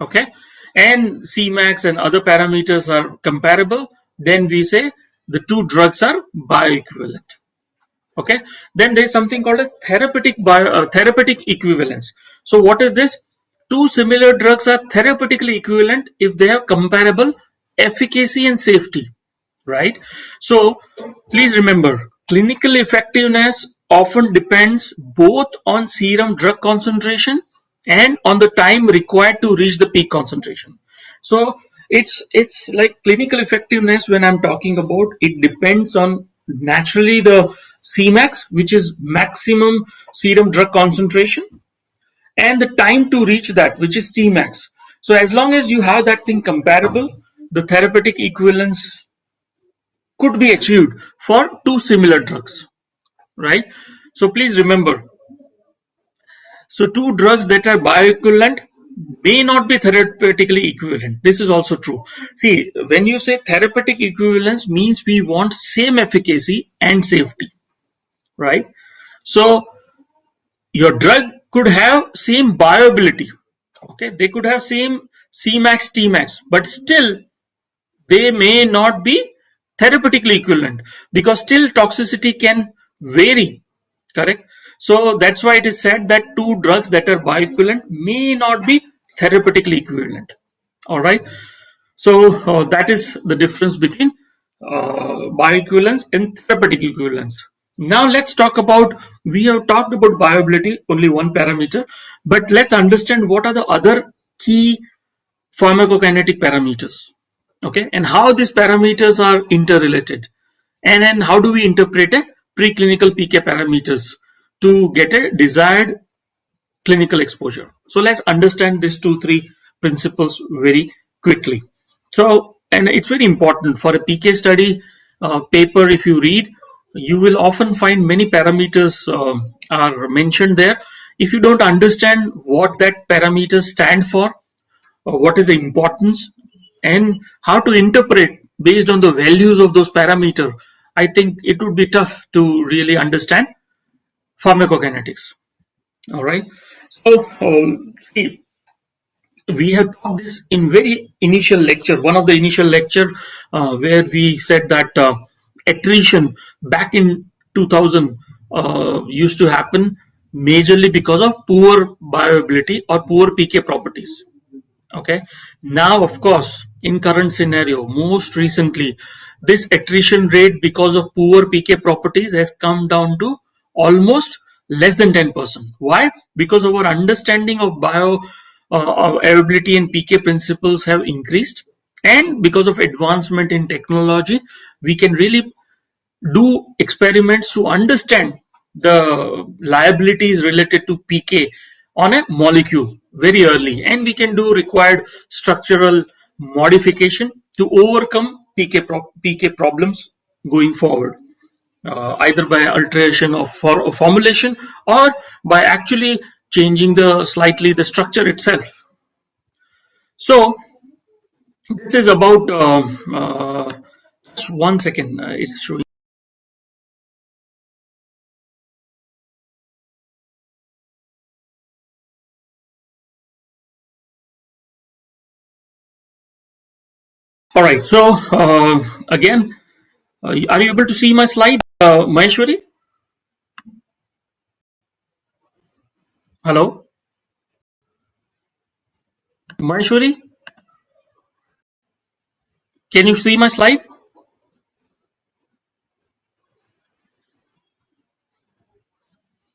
okay, and Cmax and other parameters are comparable, then we say the two drugs are bioequivalent. Okay, then there is something called a therapeutic equivalence. So what is this? Two similar drugs are therapeutically equivalent if they have comparable efficacy and safety, right? So please remember, clinical effectiveness often depends both on serum drug concentration and on the time required to reach the peak concentration. So it's like clinical effectiveness. When I'm talking about, it depends on naturally the Cmax, which is maximum serum drug concentration, and the time to reach that, which is Tmax. So as long as you have that thing comparable, the therapeutic equivalence could be achieved for two similar drugs, right? So please remember, so two drugs that are bioequivalent may not be therapeutically equivalent. This is also true. See, when you say therapeutic equivalence means we want same efficacy and safety, right? So your drug could have same bioavailability. Okay, they could have same Cmax, Tmax, but still they may not be therapeutically equivalent because still toxicity can vary, correct? So that's why it is said that two drugs that are bioequivalent may not be therapeutically equivalent. All right. So that is the difference between bioequivalence and therapeutic equivalence. Now let's talk about, we have talked about bioavailability, only one parameter, but let's understand what are the other key pharmacokinetic parameters, okay, and how these parameters are interrelated, and then how do we interpret a preclinical PK parameters to get a desired clinical exposure. So let's understand these two, three principles very quickly. So, and it's very important for a PK study paper, if you read, you will often find many parameters are mentioned there. If you don't understand what that parameters stand for, or what is the importance, and how to interpret based on the values of those parameters, I think it would be tough to really understand pharmacokinetics. All right. So, see, we have taught this in very initial lecture, one of the initial lecture where we said that attrition back in 2000 used to happen majorly because of poor bioavailability or poor PK properties. Okay, now of course in current scenario, most recently this attrition rate because of poor PK properties has come down to almost less than 10%. Why? Because our understanding of bio availability and PK principles have increased, and because of advancement in technology we can really do experiments to understand the liabilities related to PK on a molecule very early, and we can do required structural modification to overcome PK problems going forward, either by alteration of formulation or by actually changing the slightly the structure itself. So this is about just 1 second. It's showing. All right. So again, are you able to see my slide, Maheshwari? Hello, Maheshwari. Can you see my slide?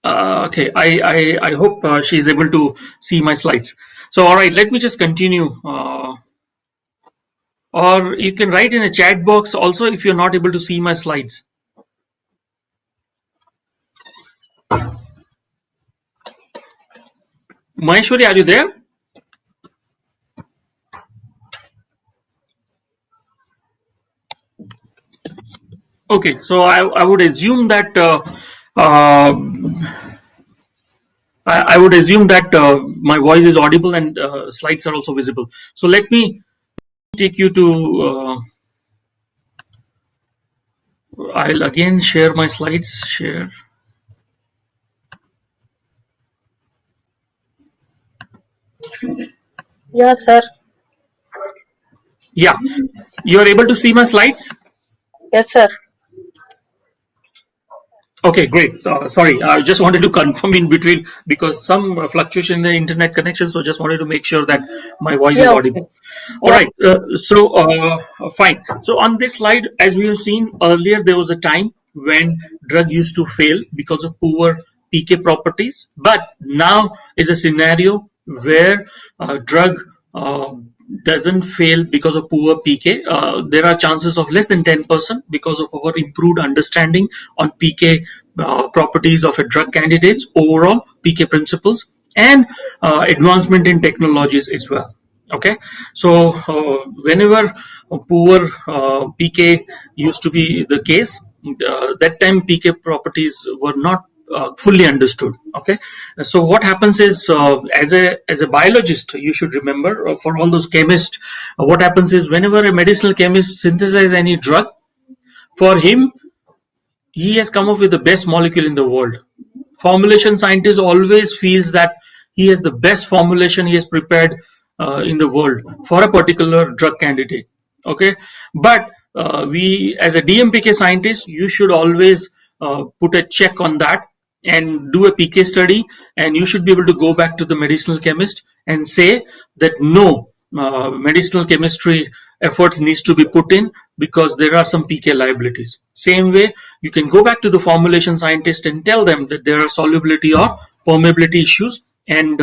Okay. I hope she's able to see my slides. So all right. Let me just continue. Or you can write in a chat box also if you're not able to see my slides. Maheshwari, are you there? Okay. So I would assume that uh, I would assume that my voice is audible and slides are also visible. So let me take you to. I'll again share my slides. Share. Yeah, sir. Yeah, you are able to see my slides. Yes, sir. Okay, great. Sorry, I just wanted to confirm in between because some fluctuation in the internet connection. So just wanted to make sure that my voice is Yeah, okay. audible. All Yeah. right. Fine. So on this slide, as we have seen earlier, there was a time when drug used to fail because of poor PK properties, but now is a scenario where drug doesn't fail because of poor PK. There are chances of less than 10% because of our improved understanding on PK properties of a drug candidates, overall PK principles, and advancement in technologies as well. Okay, so whenever poor pk used to be the case, that time pk properties were not fully understood. Okay, so what happens is, as a biologist, you should remember, for all those chemists, what happens is, whenever a medicinal chemist synthesizes any drug, for him, he has come up with the best molecule in the world. Formulation scientist always feels that he has the best formulation he has prepared in the world for a particular drug candidate. Okay, but we, as a DMPK scientist, you should always put a check on that and do a PK study, and you should be able to go back to the medicinal chemist and say that no, medicinal chemistry efforts needs to be put in because there are some PK liabilities. Same way, you can go back to the formulation scientist and tell them that there are solubility or permeability issues, and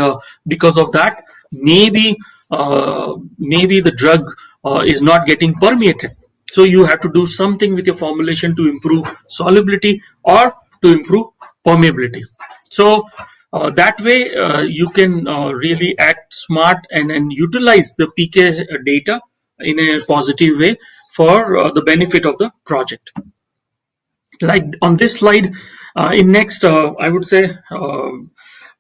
because of that, maybe the drug is not getting permeated. So you have to do something with your formulation to improve solubility or to improve permeability. So that way you can really act smart and utilize the PK data in a positive way for the benefit of the project. Like on this slide, in next, I would say,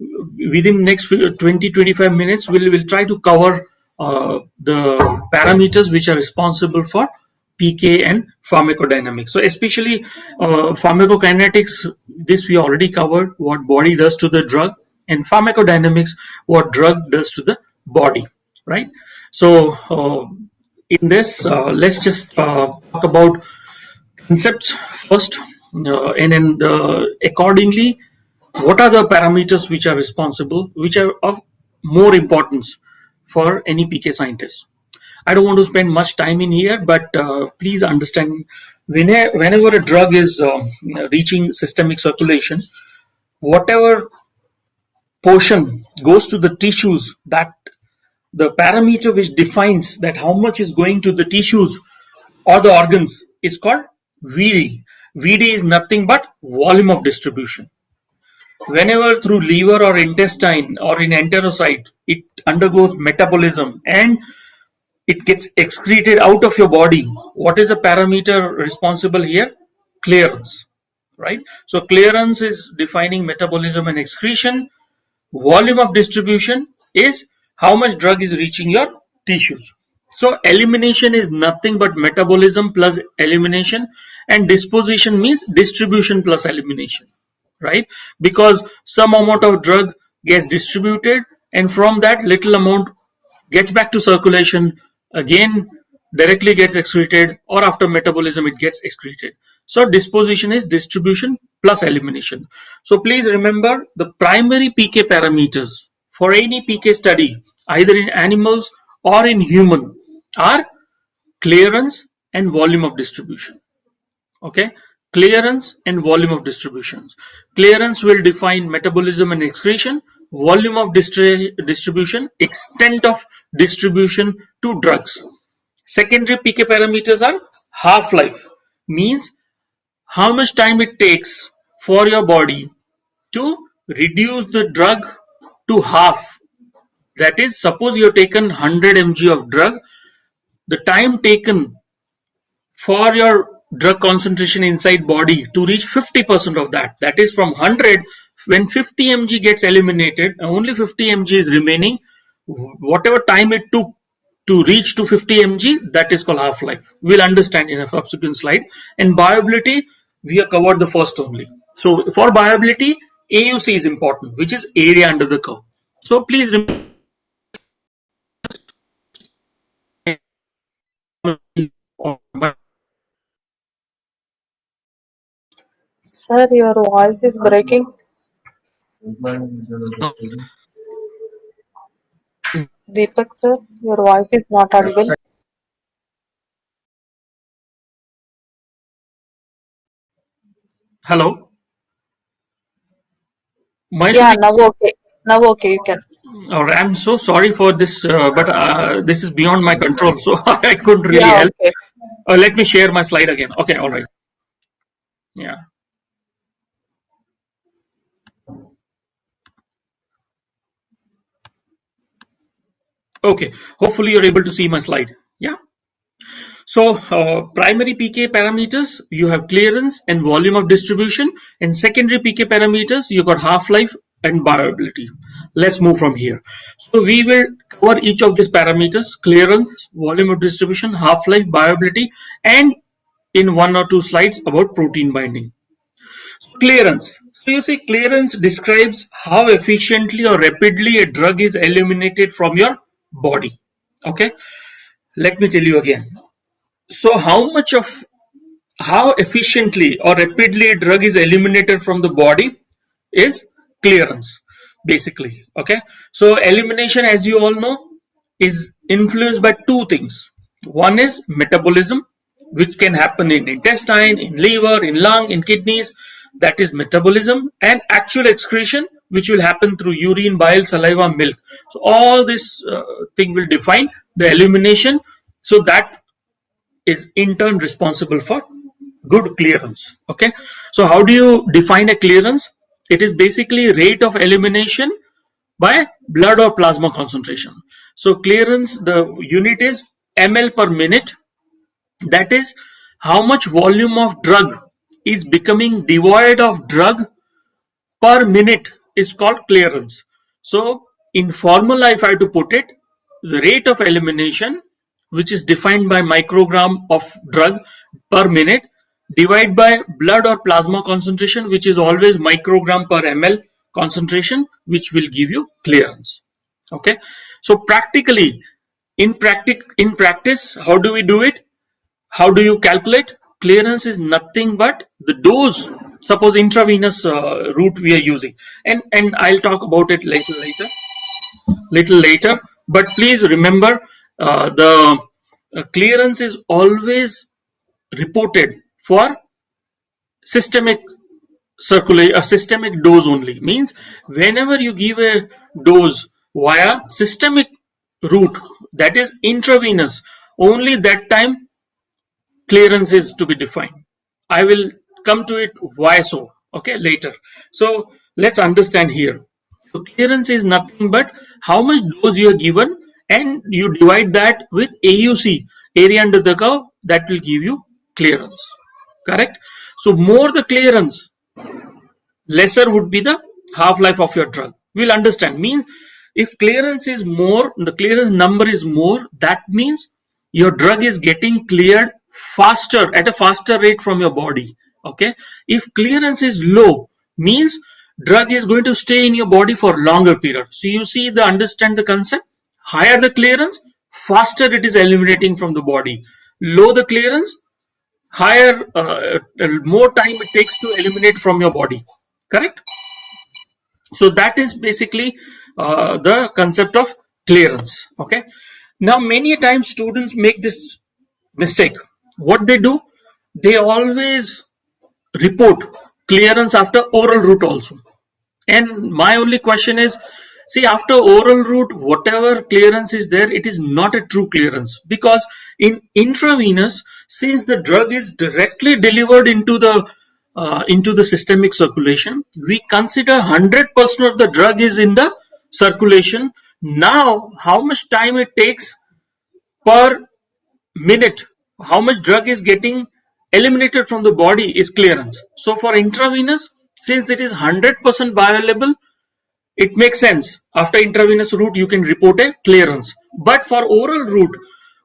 within next 20-25 minutes, we'll try to cover the parameters which are responsible for PK and pharmacodynamics. So especially pharmacokinetics, this we already covered, what body does to the drug, and pharmacodynamics, what drug does to the body, right? So in this, let's just talk about concepts first, and then accordingly, what are the parameters which are responsible, which are of more importance for any PK scientist. I don't want to spend much time in here, but please understand, whenever a drug is reaching systemic circulation, whatever portion goes to the tissues, that the parameter which defines that how much is going to the tissues or the organs is called VD. VD is nothing but volume of distribution. Whenever through liver or intestine or in enterocyte, it undergoes metabolism and it gets excreted out of your body, what is the parameter responsible here? Clearance, right? So clearance is defining metabolism and excretion. Volume of distribution is how much drug is reaching your tissues. So elimination is nothing but metabolism plus elimination, and disposition means distribution plus elimination, right? Because some amount of drug gets distributed, and from that little amount gets back to circulation, again directly gets excreted, or after metabolism it gets excreted. So disposition is distribution plus elimination. So please remember, the primary PK parameters for any PK study, either in animals or in human, are clearance and volume of distribution. Okay, clearance and volume of distributions. Clearance will define metabolism and excretion. Volume of distribution, extent of distribution to drugs. Secondary PK parameters are half-life, means how much time it takes for your body to reduce the drug to half. That is, suppose you have taken 100 mg of drug, the time taken for your drug concentration inside body to reach 50% of that, that is from 100, when 50 mg gets eliminated, only 50 mg is remaining. Whatever time it took to reach to 50 mg, that is called half-life. We'll understand in a subsequent slide. And viability, we have covered the first only. So for viability, AUC is important, which is area under the curve. So please remember, Sir, your voice is breaking. Deepak, sir, your voice is not audible. hello, Yeah, Maheshwari. now okay. Now okay, you can. I'm so sorry for this, but this is beyond my control, so I couldn't really Yeah, help. okay. Let me share my slide again. Okay, all right. Yeah. Okay, hopefully you're able to see my slide. Yeah. So primary PK parameters, you have clearance and volume of distribution, and secondary PK parameters, you got half-life and bioavailability. Let's move from here. So we will cover each of these parameters: clearance, volume of distribution, half-life, bioavailability, and in one or two slides about protein binding. Clearance. So you see, clearance describes how efficiently or rapidly a drug is eliminated from your body. Okay, let me tell you again. So how efficiently or rapidly a drug is eliminated from the body is clearance, basically. Okay, so elimination, as you all know, is influenced by two things. One is metabolism, which can happen in intestine, in liver, in lung, in kidneys. That is metabolism. And actual excretion, which will happen through urine, bile, saliva, milk. So all this thing will define the elimination. So that is in turn responsible for good clearance. Okay, so how do you define a clearance? It is basically rate of elimination by blood or plasma concentration. So clearance, the unit is ml per minute. That is how much volume of drug is becoming devoid of drug per minute is called clearance. So in formula, if I have to put it, the rate of elimination, which is defined by microgram of drug per minute, divided by blood or plasma concentration, which is always microgram per ml concentration, which will give you clearance. Okay, so practically, in practice, how do we do it? How do you calculate? Clearance is nothing but the dose. Suppose intravenous route we are using, and I'll talk about it little later. But please remember, the clearance is always reported for systemic circulate a systemic dose only. Means whenever you give a dose via systemic route, that is intravenous, only that time clearance is to be defined. I will come to it why so, okay, later. So let's understand here. So clearance is nothing but how much dose you are given, and you divide that with AUC, area under the curve, that will give you clearance. Correct? So more the clearance, lesser would be the half-life of your drug. We'll understand. Means if clearance is more, the clearance number is more, that means your drug is getting cleared faster, at a faster rate from your body. Okay. If clearance is low, means drug is going to stay in your body for longer period. So you see, the understand the concept. Higher the clearance, faster it is eliminating from the body. Low the clearance, higher more time it takes to eliminate from your body. Correct? So that is basically the concept of clearance. Okay, now many times students make this mistake. What they do, they always report clearance after oral route also. And my only question is, see, after oral route, whatever clearance is there, it is not a true clearance, because in intravenous, since the drug is directly delivered into the systemic circulation, we consider 100% of the drug is in the circulation. Now, how much time it takes per minute, how much drug is getting eliminated from the body is clearance. So for intravenous, since it is 100% bioavailable, it makes sense. After intravenous route, you can report a clearance. But for oral route,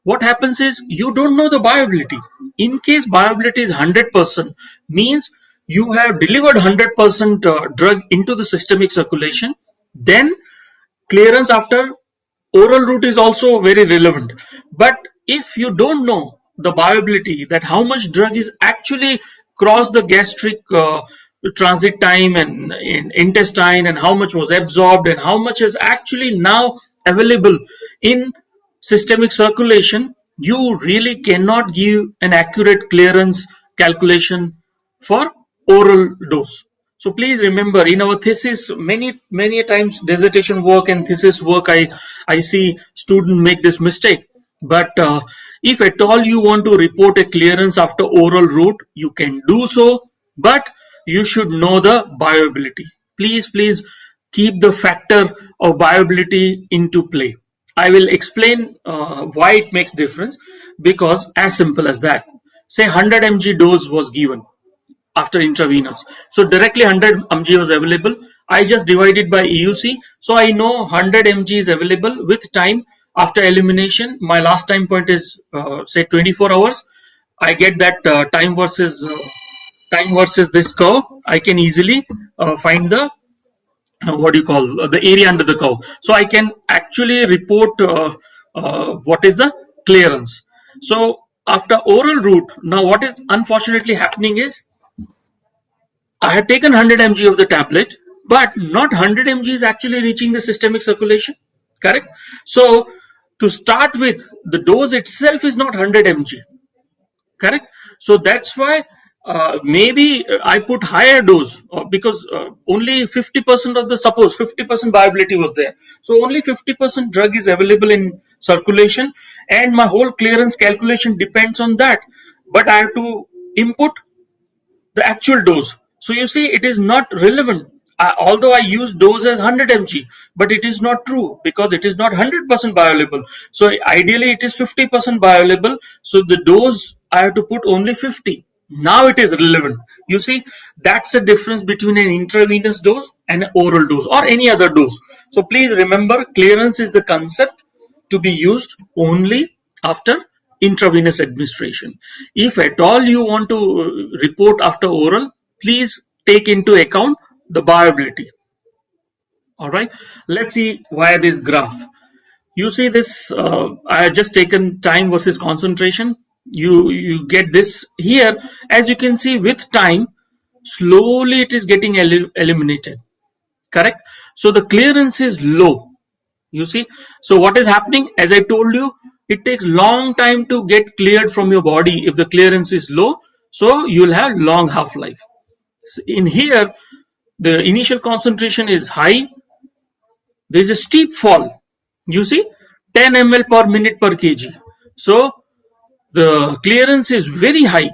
what happens is you don't know the bioavailability. In case bioavailability is 100%, means you have delivered 100% drug into the systemic circulation, then clearance after oral route is also very relevant. But if you don't know the bioavailability, that how much drug is actually crossed the gastric transit time and in intestine, and how much was absorbed, and how much is actually now available in systemic circulation, you really cannot give an accurate clearance calculation for oral dose. So please remember, in our thesis, many times dissertation work and thesis work, I see students make this mistake. But if at all you want to report a clearance after oral route, you can do so, but you should know the bioavailability. Please keep the factor of bioavailability into play. I will explain why it makes difference, because as simple as that. Say 100 mg dose was given after intravenous. So directly 100 mg was available. I just divided by EUC. So I know 100 mg is available with time after elimination. My last time point is say 24 hours. I get that time versus this curve. I can easily find the what do you call the area under the curve. So I can actually report what is the clearance. So after oral route, now what is unfortunately happening is I had taken 100 mg of the tablet, but not 100 mg is actually reaching the systemic circulation. Correct? So to start with, the dose itself is not 100 mg. Correct? So that's why maybe I put higher dose because only 50% of the, suppose 50% viability was there. So only 50% drug is available in circulation, and my whole clearance calculation depends on that. But I have to input the actual dose. So you see, it is not relevant. Although I use dose as 100 mg, but it is not true because it is not 100% bioavailable. So ideally, it is 50% bioavailable. So the dose I have to put only 50. Now it is relevant. You see, that's the difference between an intravenous dose and an oral dose or any other dose. So please remember, clearance is the concept to be used only after intravenous administration. If at all you want to report after oral, please take into account the viability. All right, let's see why this graph. You see this, I have just taken time versus concentration. You get this here. As you can see, with time, slowly it is getting eliminated. Correct? So the clearance is low. You see, so what is happening, as I told you, it takes long time to get cleared from your body if the clearance is low. So you'll have long half-life. In here, the initial concentration is high. There is a steep fall. You see, 10 ml per minute per kg. So the clearance is very high.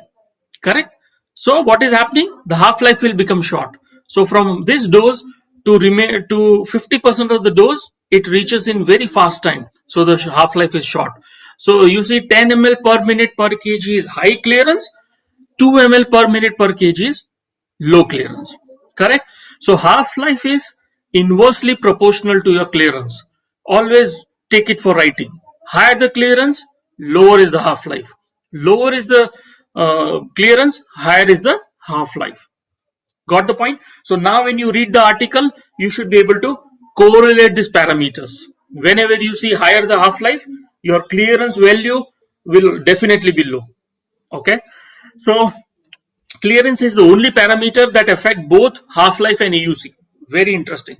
Correct? So what is happening, the half-life will become short. So from this dose to remain to 50% of the dose, it reaches in very fast time. So the half-life is short. So you see, 10 ml per minute per kg is high clearance, 2 ml per minute per kg is low clearance. Correct? So half-life is inversely proportional to your clearance. Always take it for writing. Higher the clearance, lower is the half-life. Lower is the clearance, higher is the half-life. Got the point? So now when you read the article, you should be able to correlate these parameters. Whenever you see higher the half-life, your clearance value will definitely be low. Okay? So clearance is the only parameter that affect both half-life and AUC. Very interesting.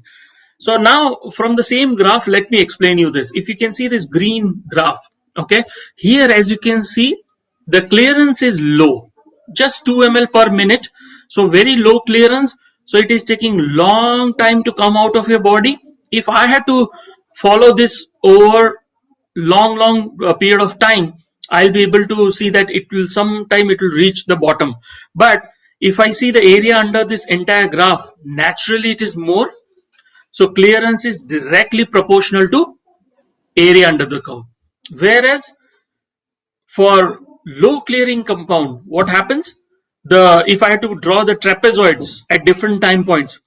So now from the same graph, let me explain you this. If you can see this green graph, okay, here as you can see, the clearance is low, just 2 ml per minute. So very low clearance. So it is taking long time to come out of your body. If I had to follow this over long period of time, I'll be able to see that it will sometime it will reach the bottom. But if I see the area under this entire graph, naturally it is more. So clearance is directly proportional to area under the curve. Whereas for low clearing compound, what happens? If I had to draw the trapezoids at different time points,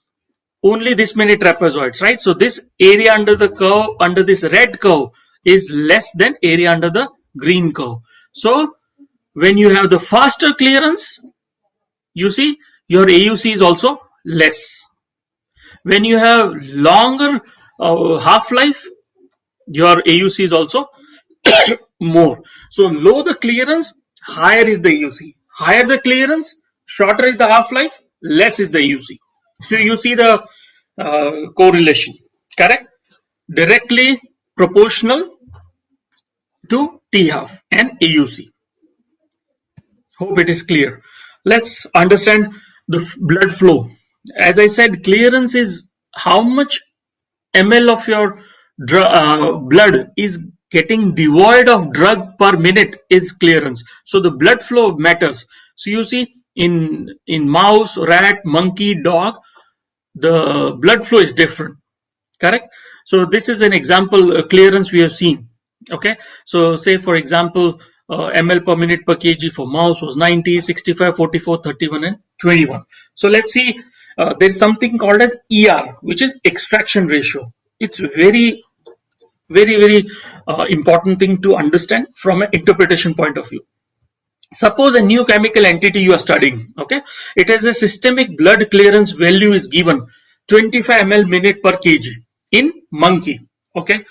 only this many trapezoids, right? So this area under the curve, under this red curve, is less than area under the green curve. So when you have the faster clearance, you see your AUC is also less. When you have longer half-life, your AUC is also more. So low the clearance, higher is the AUC. Higher the clearance, shorter is the half-life, less is the AUC. So you see the correlation, correct? Directly proportional to T half and AUC. Hope it is clear. Let's understand the blood flow. As I said, clearance is how much ml of your blood is getting devoid of drug per minute is clearance. So the blood flow matters. So you see, in mouse, rat, monkey, dog, the blood flow is different. Correct? So this is an example clearance we have seen. Okay, so say for example, ml per minute per kg for mouse was 90, 65, 44, 31, and 21. So let's see, there's something called as ER, which is extraction ratio. It's very important thing to understand from an interpretation point of view. Suppose a new chemical entity you are studying, okay, it has a systemic blood clearance value is given 25 ml minute per kg in monkey. Okay,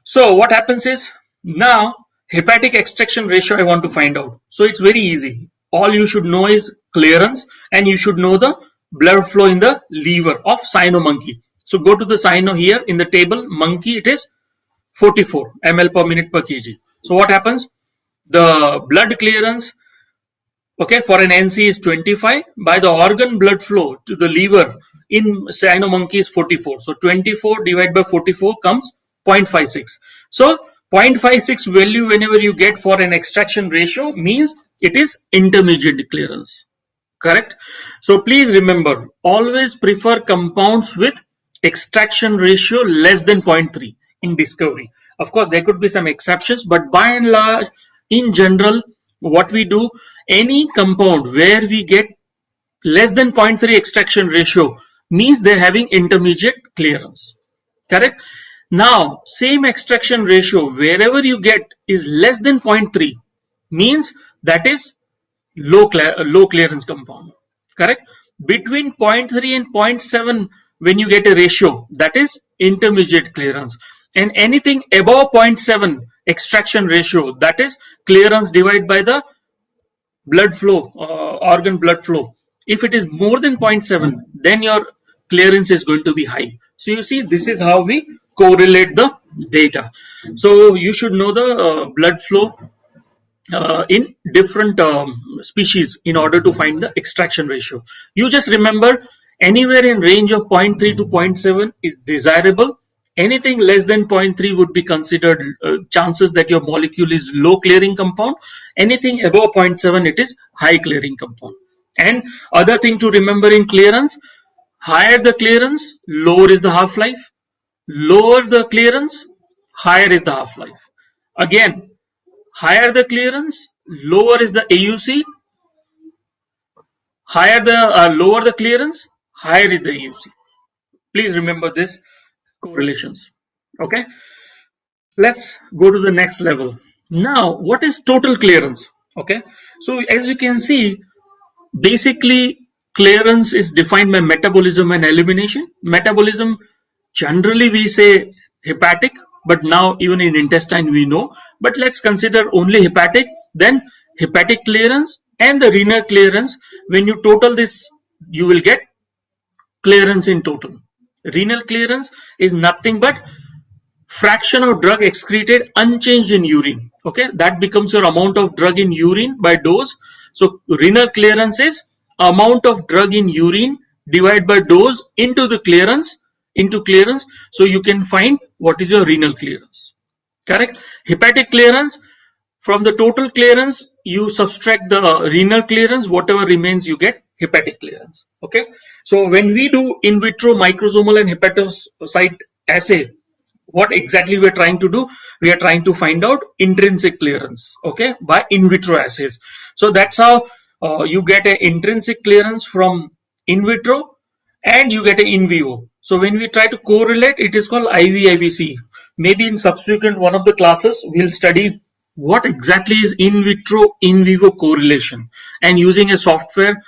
so what happens is, now hepatic extraction ratio I want to find out. So it's very easy. All you should know is clearance, and you should know the blood flow in the liver of cyno monkey. So go to the cyno here in the table monkey, it is 44 ml per minute per kg. So what happens? The blood clearance, okay, for an NC is 25, by the organ blood flow to the liver in cyno monkey is 44. So 24 divided by 44 comes 0.56. So 0.56 value whenever you get for an extraction ratio means it is intermediate clearance. Correct? So please remember, always prefer compounds with extraction ratio less than 0.3 in discovery. Of course, there could be some exceptions, but by and large, in general, what we do, any compound where we get less than 0.3 extraction ratio means they're having intermediate clearance. Correct? Now, same extraction ratio wherever you get is less than 0.3 means that is low clearance compound. Correct? Between 0.3 and 0.7 when you get a ratio, that is intermediate clearance, and anything above 0.7 extraction ratio, that is clearance divided by the blood flow, organ blood flow. If it is more than 0.7, then your clearance is going to be high. So you see, this is how we correlate the data. So you should know the blood flow in different species in order to find the extraction ratio. You just remember, anywhere in range of 0.3 to 0.7 is desirable. Anything less than 0.3 would be considered chances that your molecule is low clearing compound. Anything above 0.7, it is high clearing compound. And other thing to remember in clearance, higher the clearance, lower is the half-life. Lower the clearance, higher is the half-life. Again, higher the clearance, lower is the AUC. Lower the clearance, higher is the AUC. Please remember this correlations. Okay, let's go to the next level. Now, what is total clearance? Okay, so as you can see, basically clearance is defined by metabolism and elimination. Metabolism, generally we say hepatic, but now even in intestine we know. But let's consider only hepatic, then hepatic clearance and the renal clearance. When you total this, you will get clearance in total. Renal clearance is nothing but fraction of drug excreted unchanged in urine. Okay, that becomes your amount of drug in urine by dose. So renal clearance is amount of drug in urine divided by dose into the clearance, so you can find what is your renal clearance. Correct? Hepatic clearance, from the total clearance you subtract the renal clearance, whatever remains you get hepatic clearance. Okay, so when we do in vitro microsomal and hepatocyte assay, what exactly we are trying to do, we are trying to find out intrinsic clearance, okay, by in vitro assays. So that's how you get an intrinsic clearance from in vitro and you get an in vivo. So when we try to correlate, it is called IVIVC. Maybe in subsequent one of the classes we'll study what exactly is in vitro in vivo correlation, and using a software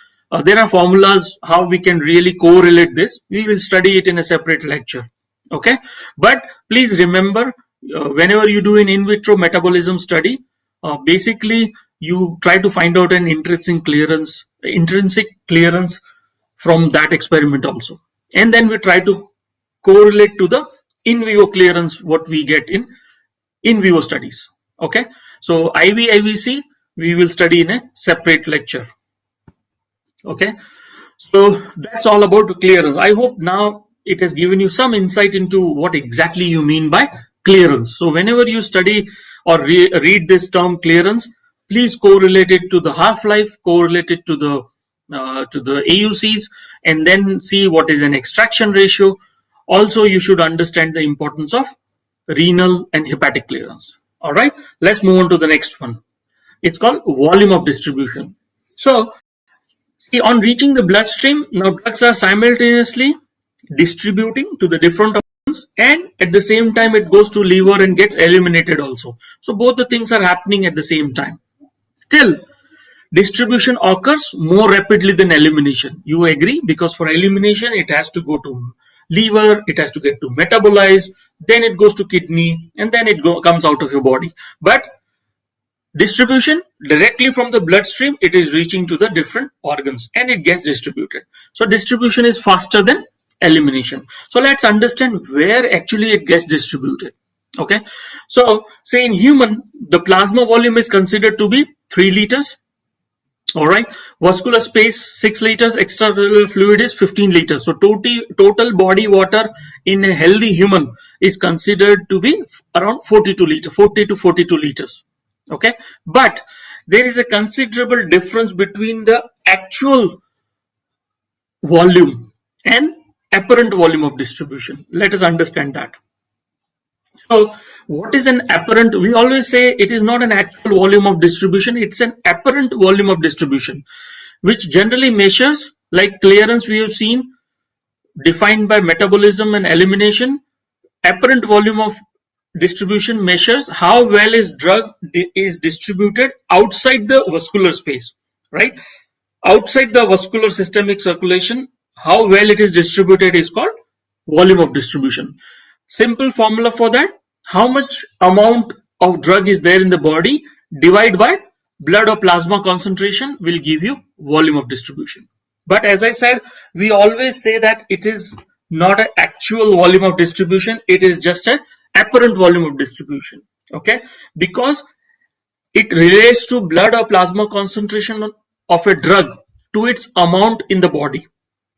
there are formulas how we can really correlate this. We will study it in a separate lecture. Okay, but please remember, whenever you do an in vitro metabolism study, basically you try to find out an intrinsic clearance from that experiment also, and then we try to correlate to the in vivo clearance what we get in vivo studies. Okay, so IVIVC we will study in a separate lecture. Okay, so that's all about clearance. I hope now it has given you some insight into what exactly you mean by clearance. So whenever you study or read this term clearance, please correlate it to the half-life, correlate it to the AUCs, and then see what is an extraction ratio. Also, you should understand the importance of renal and hepatic clearance. All right, let's move on to the next one. It's called volume of distribution. So, see, on reaching the bloodstream, now drugs are simultaneously distributing to the different organs, and at the same time it goes to liver and gets eliminated also. So both the things are happening at the same time. Still, distribution occurs more rapidly than elimination. You agree? Because for elimination, it has to go to liver, it has to get to metabolize, then it goes to kidney, and then it comes out of your body. But distribution directly from the bloodstream, it is reaching to the different organs and it gets distributed. So distribution is faster than elimination. So let's understand where actually it gets distributed. Okay, so say in human, the plasma volume is considered to be 3 liters. All right, vascular space 6 liters, extracellular fluid is 15 liters. So total body water in a healthy human is considered to be around 42 liters, 40 to 42 liters. Okay, but there is a considerable difference between the actual volume and apparent volume of distribution. Let us understand that. So what is an apparent? We always say it is not an actual volume of distribution, it's an apparent volume of distribution, which generally measures, like clearance we have seen, defined by metabolism and elimination. Apparent volume of distribution measures how well is drug is distributed outside the vascular space, right? Outside the vascular systemic circulation, how well it is distributed is called volume of distribution. Simple formula for that: how much amount of drug is there in the body, divide by blood or plasma concentration, will give you volume of distribution. But as I said, we always say that it is not an actual volume of distribution, it is just an apparent volume of distribution. Okay, because it relates to blood or plasma concentration of a drug to its amount in the body.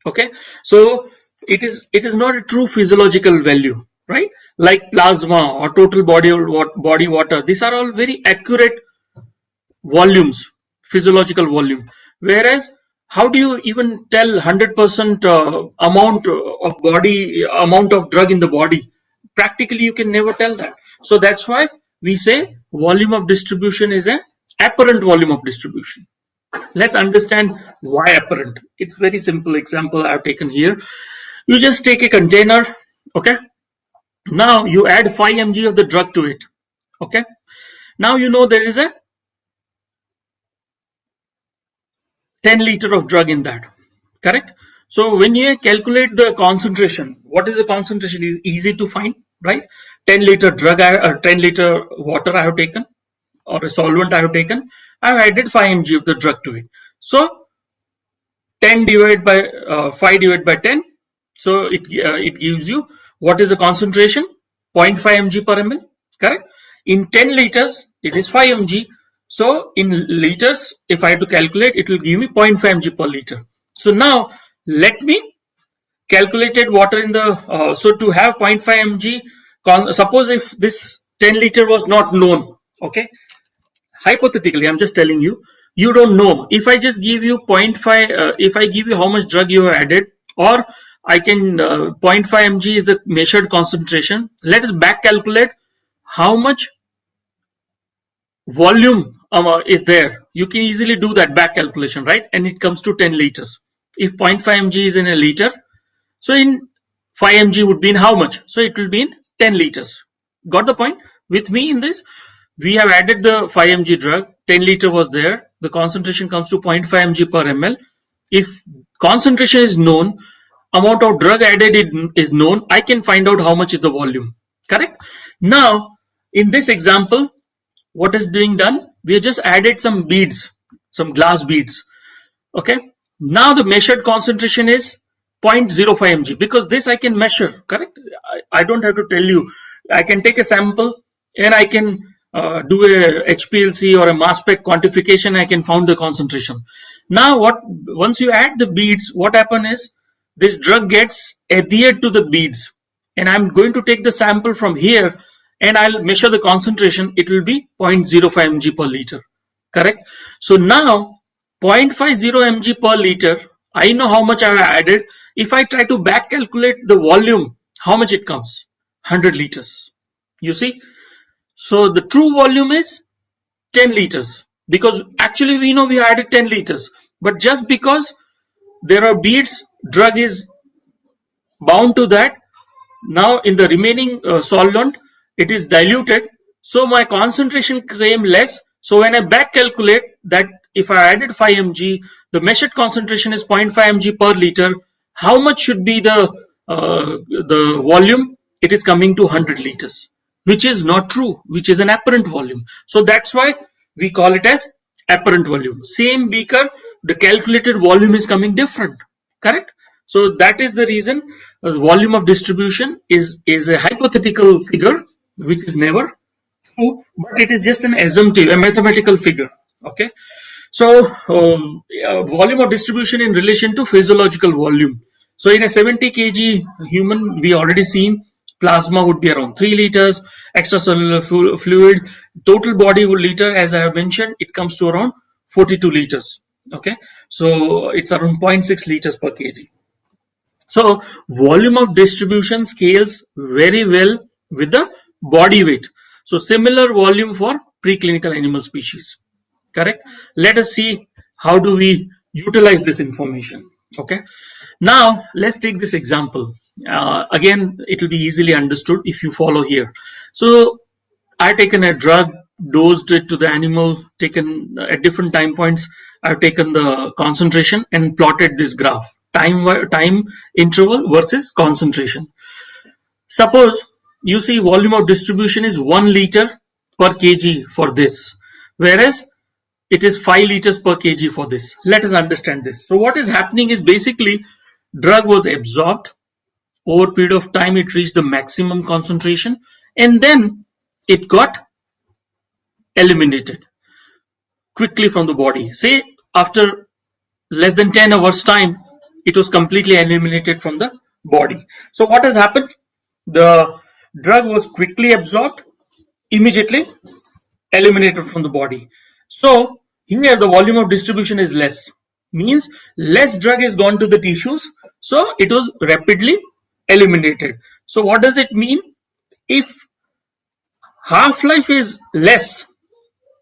Okay, so it is not a true physiological value, right? Like plasma or total body water, these are all very accurate volumes, physiological volume. Whereas, how do you even tell 100% amount of drug in the body? Practically, you can never tell that. So that's why we say volume of distribution is an apparent volume of distribution. Let's understand why apparent. It's very simple example I've taken here. You just take a container, okay? Now you add 5 mg of the drug to it, okay? Now you know there is a 10 liter of drug in that, correct? So when you calculate the concentration, what is the concentration is easy to find, right? 10 liter drug, 10 liter water I have taken, or a solvent I have taken. I have added 5 mg of the drug to it. So 10 divided by 5 divided by 10. So it gives you what is the concentration? 0.5 mg per ml, correct? In 10 liters, it is 5 mg. So in liters, if I have to calculate, it will give me 0.5 mg per liter. So now let me calculate water in the, so to have 0.5 mg, suppose if this 10 liter was not known, okay? Hypothetically, I'm just telling you, you don't know. If I just give you 0.5, if I give you how much drug you have added, or I can 0.5 mg is the measured concentration. Let us back calculate how much volume is there. You can easily do that back calculation, right? And it comes to 10 liters. If 0.5 mg is in a liter, so in 5 mg would be in how much? So it will be in 10 liters. Got the point? With me in this, we have added the 5 mg drug, 10 liter was there, the concentration comes to 0.5 mg per ml. If concentration is known, amount of drug added is known, I can find out how much is the volume, correct? Now, in this example, what is being done? We have just added some beads, some glass beads, okay? Now the measured concentration is 0.05 mg, because this I can measure, correct? I don't have to tell you. I can take a sample and I can do a HPLC or a mass spec quantification. I can find the concentration. Now once you add the beads, what happens is this drug gets adhered to the beads, and I'm going to take the sample from here and I'll measure the concentration. It will be 0.05 mg per liter, correct? So now 0.50 mg per liter, I know how much I have added. If I try to back calculate the volume, how much it comes? 100 liters. You see? So the true volume is 10 liters, because actually we know we added 10 liters, but just because there are beads, drug is bound to that. Now in the remaining solvent, it is diluted, so my concentration came less. So when I back calculate that, if I added 5 mg, the measured concentration is 0.5 mg per liter. How much should be the volume? It is coming to 100 liters, which is not true, which is an apparent volume. So that's why we call it as apparent volume. Same beaker, the calculated volume is coming different, correct? So that is the reason volume of distribution is a hypothetical figure, which is never true, but it is just an assumptive, a mathematical figure. Okay. So volume of distribution in relation to physiological volume. So in a 70 kg human, we already seen plasma would be around 3 liters, extracellular fluid, total body liter, as I have mentioned, it comes to around 42 liters. Okay. So it's around 0.6 liters per kg. So volume of distribution scales very well with the body weight. So similar volume for preclinical animal species. Correct? Let us see how do we utilize this information. Okay. Now let's take this example. Again, it will be easily understood if you follow here. So I've taken a drug, dosed it to the animal, taken at different time points. I've taken the concentration and plotted this graph. Time interval versus concentration. Suppose you see volume of distribution is 1 liter per kg for this, whereas it is 5 liters per kg for this. Let us understand this. So what is happening is basically drug was absorbed. Over a period of time, it reached the maximum concentration, and then it got eliminated quickly from the body. Say after less than 10 hours time, it was completely eliminated from the body. So what has happened? The drug was quickly absorbed, immediately eliminated from the body. So here the volume of distribution is less, means less drug is gone to the tissues, so it was rapidly eliminated. So what does it mean? If half-life is less,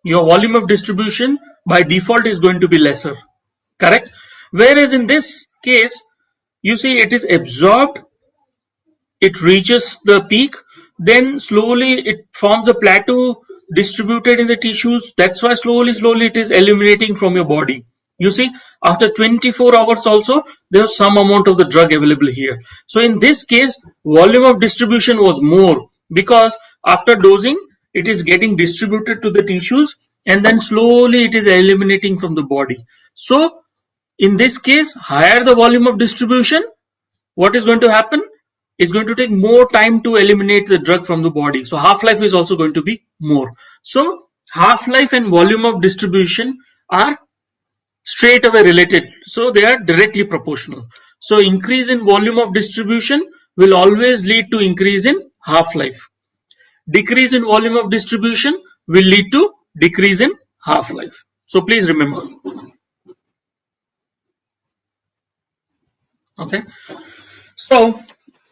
your volume of distribution by default is going to be lesser, correct? Whereas in this case, you see it is absorbed, it reaches the peak, then slowly it forms a plateau distributed in the tissues. That's why slowly it is eliminating from your body. You see, after 24 hours also, there's some amount of the drug available here. So in this case, volume of distribution was more, because after dosing, it is getting distributed to the tissues, and then slowly it is eliminating from the body. So in this case, higher the volume of distribution, what is going to happen? It's going to take more time to eliminate the drug from the body. So half-life is also going to be more. So half-life and volume of distribution are straight away related. So they are directly proportional. So increase in volume of distribution will always lead to increase in half-life. Decrease in volume of distribution will lead to decrease in half-life. So please remember. Okay. So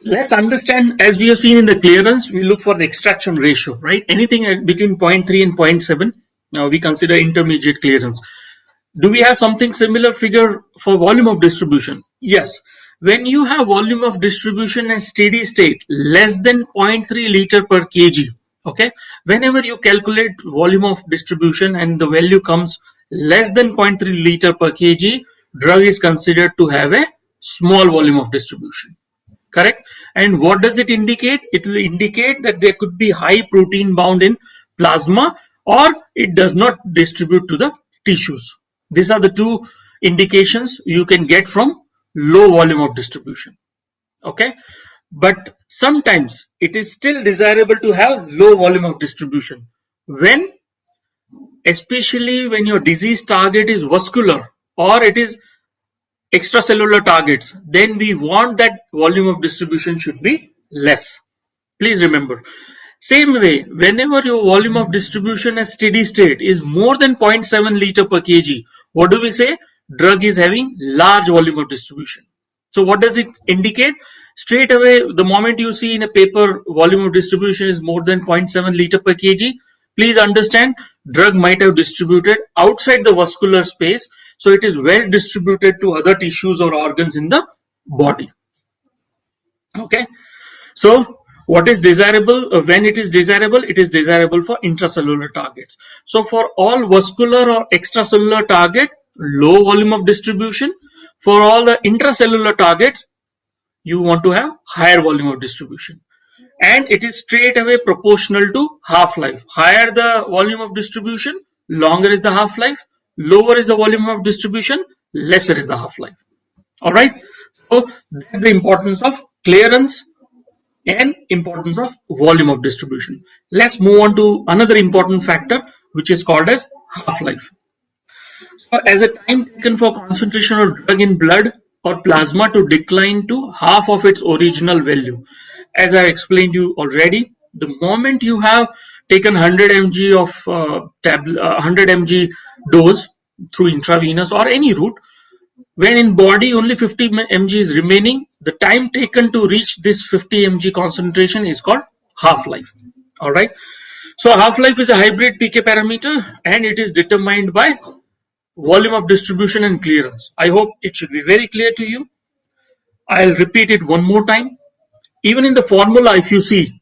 let's understand, as we have seen in the clearance, we look for the extraction ratio, right? Anything between 0.3 and 0.7, we consider intermediate clearance. Do we have something similar figure for volume of distribution? Yes. When you have volume of distribution as steady state less than 0.3 liter per kg, okay, whenever you calculate volume of distribution and the value comes less than 0.3 liter per kg, drug is considered to have a small volume of distribution, correct? And what does it indicate? It will indicate that there could be high protein bound in plasma, or it does not distribute to the tissues. These are the two indications you can get from low volume of distribution. Okay, but sometimes it is still desirable to have low volume of distribution when, especially when your disease target is vascular or it is extracellular targets, then we want that volume of distribution should be less. Please remember. Same way, whenever your volume of distribution at steady state is more than 0.7 liter per kg, what do we say? Drug is having large volume of distribution. So what does it indicate? straight away, the moment you see in a paper volume of distribution is more than 0.7 liter per kg, please understand drug might have distributed outside the vascular space, so it is well distributed to other tissues or organs in the body. Okay, so what is desirable? When it is desirable for intracellular targets. So for all vascular or extracellular target, low volume of distribution. For all the intracellular targets, you want to have higher volume of distribution. And it is straight away proportional to half-life. Higher the volume of distribution, longer is the half-life. Lower is the volume of distribution, lesser is the half-life. All right. So this is the importance of clearance and importance of volume of distribution. Let's move on to another important factor, which is called as half-life. So as a time taken for concentration of drug in blood or plasma to decline to half of its original value. As I explained you already, the moment you have taken 100 mg of 100 mg dose through intravenous or any route, when in body only 50 mg is remaining, the time taken to reach this 50 mg concentration is called half-life. All right. So half-life is a hybrid PK parameter and it is determined by volume of distribution and clearance. I hope it should be very clear to you. I'll repeat it one more time. Even in the formula, if you see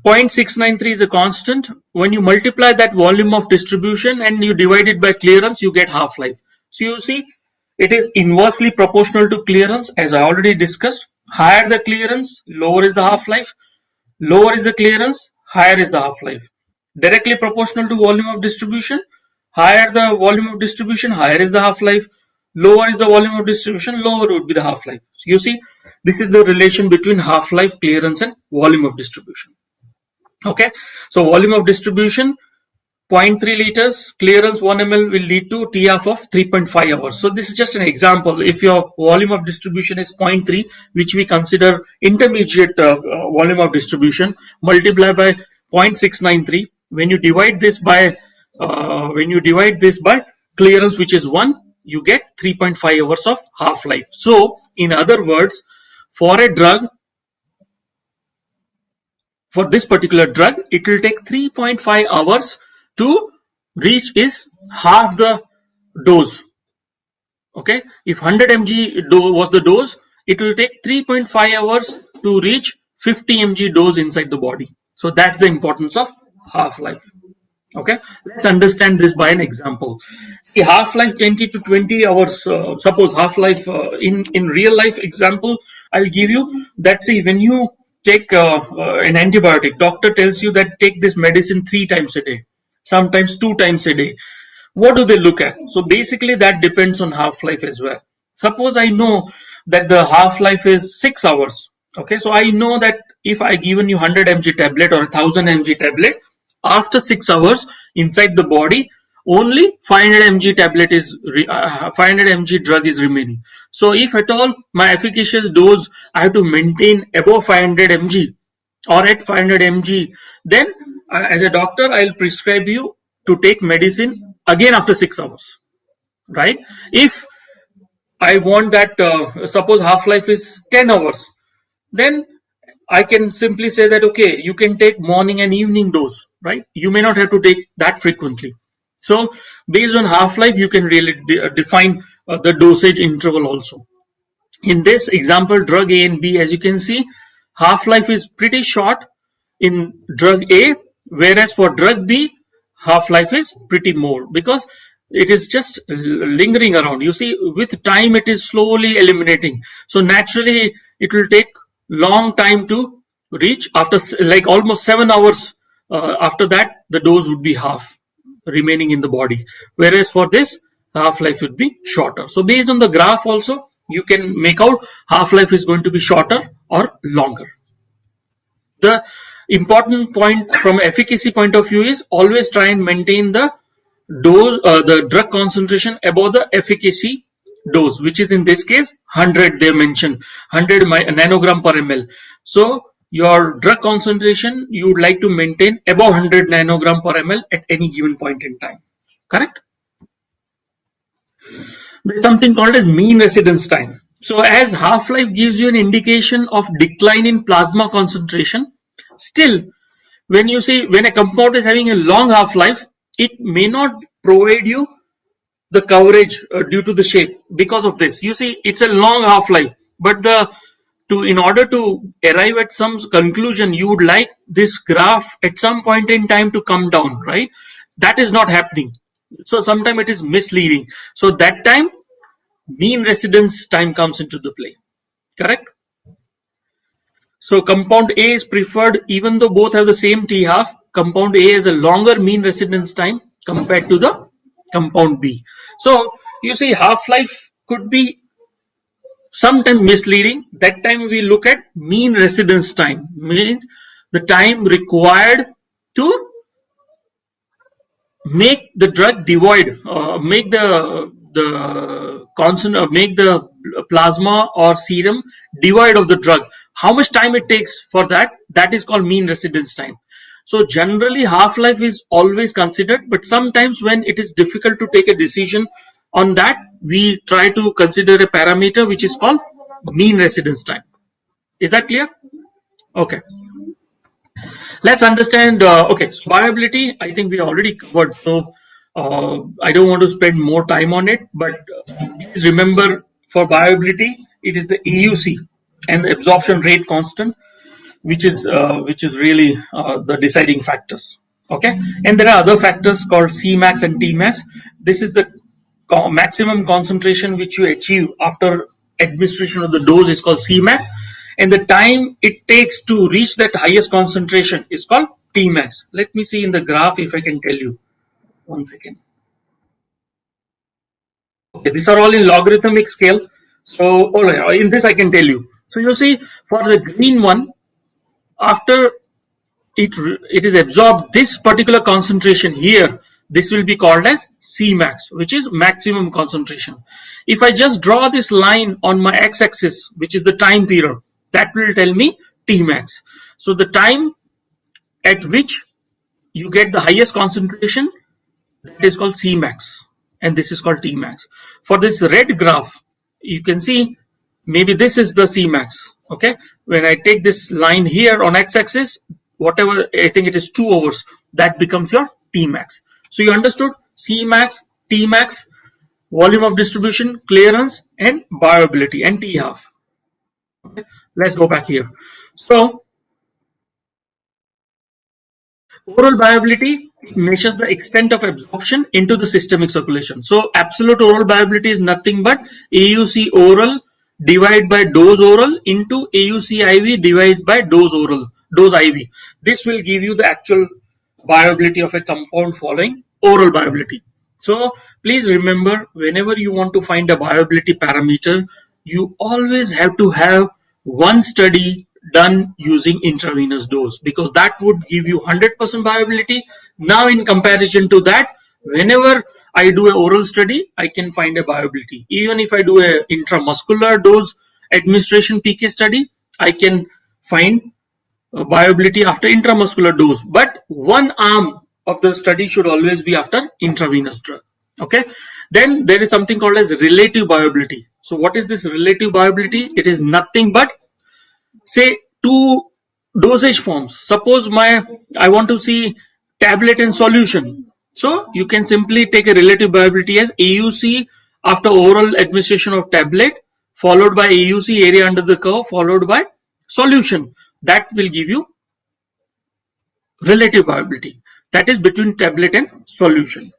0.693 is a constant. When you multiply that volume of distribution and you divide it by clearance, you get half-life. So you see, it is inversely proportional to clearance, as I already discussed. Higher the clearance, lower is the half-life. Lower is the clearance, higher is the half-life. Directly proportional to volume of distribution. Higher the volume of distribution, higher is the half-life. Lower is the volume of distribution, lower would be the half-life. So you see, this is the relation between half-life, clearance, and volume of distribution. Okay, so volume of distribution 0.3 liters, clearance 1 ml will lead to TF of 3.5 hours. So this is just an example. If your volume of distribution is 0.3, which we consider intermediate volume of distribution, multiply by 0.693. When you divide this by clearance, which is 1, you get 3.5 hours of half-life. So in other words, for a drug, for this particular drug, it will take 3.5 hours to reach is half the dose. Okay, if 100 mg was the dose, it will take 3.5 hours to reach 50 mg dose inside the body. So that's the importance of half-life. Okay, let's understand this by an example. See, half-life 20 to 20 hours. Suppose half-life in real life example, I'll give you that. See, when you take an antibiotic, doctor tells you that take this medicine 3 times a day, sometimes 2 times a day. What do they look at? So basically that depends on half-life as well. Suppose I know that the half-life is 6 hours. Okay, so I know that if I given you 100 mg tablet or 1000 mg tablet, after 6 hours inside the body, only 500 mg tablet is 500 mg drug is remaining. So if at all my efficacious dose I have to maintain above 500 mg or at 500 mg, then as a doctor I'll prescribe you to take medicine again after 6 hours, right? If I want that, suppose half-life is 10 hours, then I can simply say that, okay, you can take morning and evening dose, right? You may not have to take that frequently. So based on half-life, you can really define the dosage interval also. In this example, drug A and B, as you can see, half-life is pretty short in drug A, whereas for drug B, half-life is pretty more because it is just lingering around. You see, with time, it is slowly eliminating. So naturally, it will take long time to reach. After like almost 7 hours after that, the dose would be half remaining in the body. Whereas for this, half-life would be shorter. So based on the graph also, you can make out half-life is going to be shorter or longer. The important point from efficacy point of view is always try and maintain the dose, the drug concentration above the efficacy dose, which is in this case 100. They mentioned 100 nanogram per ml. So your drug concentration you would like to maintain above 100 nanogram per ml at any given point in time. Correct? There's something called as mean residence time. So as half-life gives you an indication of decline in plasma concentration, still when you see when a compound is having a long half-life, it may not provide you the coverage due to the shape because of this. You see, it's a long half-life, but the to in order to arrive at some conclusion, you would like this graph at some point in time to come down, right? That is not happening. So sometimes it is misleading. So that time mean residence time comes into the play. Correct? So compound A is preferred even though both have the same T half. Compound A has a longer mean residence time compared to the compound B. So you see half-life could be sometimes misleading. That time we look at mean residence time, means the time required to make the drug devoid, make the plasma or serum devoid of the drug. How much time it takes for that? That is called mean residence time. So generally half-life is always considered, but sometimes when it is difficult to take a decision on that, we try to consider a parameter which is called mean residence time. Is that clear? Okay. Let's understand. Okay, so viability, I think we already covered. So I don't want to spend more time on it, but please remember for viability, it is the AUC and the absorption rate constant, which is really the deciding factors. Okay, and there are other factors called Cmax and Tmax. This is the maximum concentration which you achieve after administration of the dose is called Cmax, and the time it takes to reach that highest concentration is called Tmax. Let me see in the graph if I can tell you. One second. Okay, these are all in logarithmic scale. So, all right, in this I can tell you. So you see, for the green one, after it it is absorbed this particular concentration here, this will be called as Cmax, which is maximum concentration. If I just draw this line on my x-axis, which is the time period, that will tell me Tmax. So the time at which you get the highest concentration, that is called Cmax, and this is called Tmax. For this red graph, you can see maybe this is the Cmax. Okay, when I take this line here on x-axis, whatever I think it is 2 hours, that becomes your Tmax. So you understood Cmax, Tmax, volume of distribution, clearance, and bioavailability, and T half. Okay, let's go back here. So oral viability measures the extent of absorption into the systemic circulation. So absolute oral viability is nothing but AUC oral divided by dose oral into AUC IV divided by dose IV. This will give you the actual viability of a compound following oral viability. So please remember, whenever you want to find a viability parameter, you always have to have one study done using intravenous dose, because that would give you 100% viability. Now in comparison to that, whenever I do an oral study, I can find a viability. Even if I do a intramuscular dose administration PK study, I can find viability after intramuscular dose, but one arm of the study should always be after intravenous drug. Okay, then there is something called as relative viability. So what is this relative viability? It is nothing but, say, two dosage forms. Suppose I want to see tablet and solution, so you can simply take a relative viability as AUC after oral administration of tablet followed by AUC area under the curve followed by solution. That will give you relative viability, that is between tablet and solution.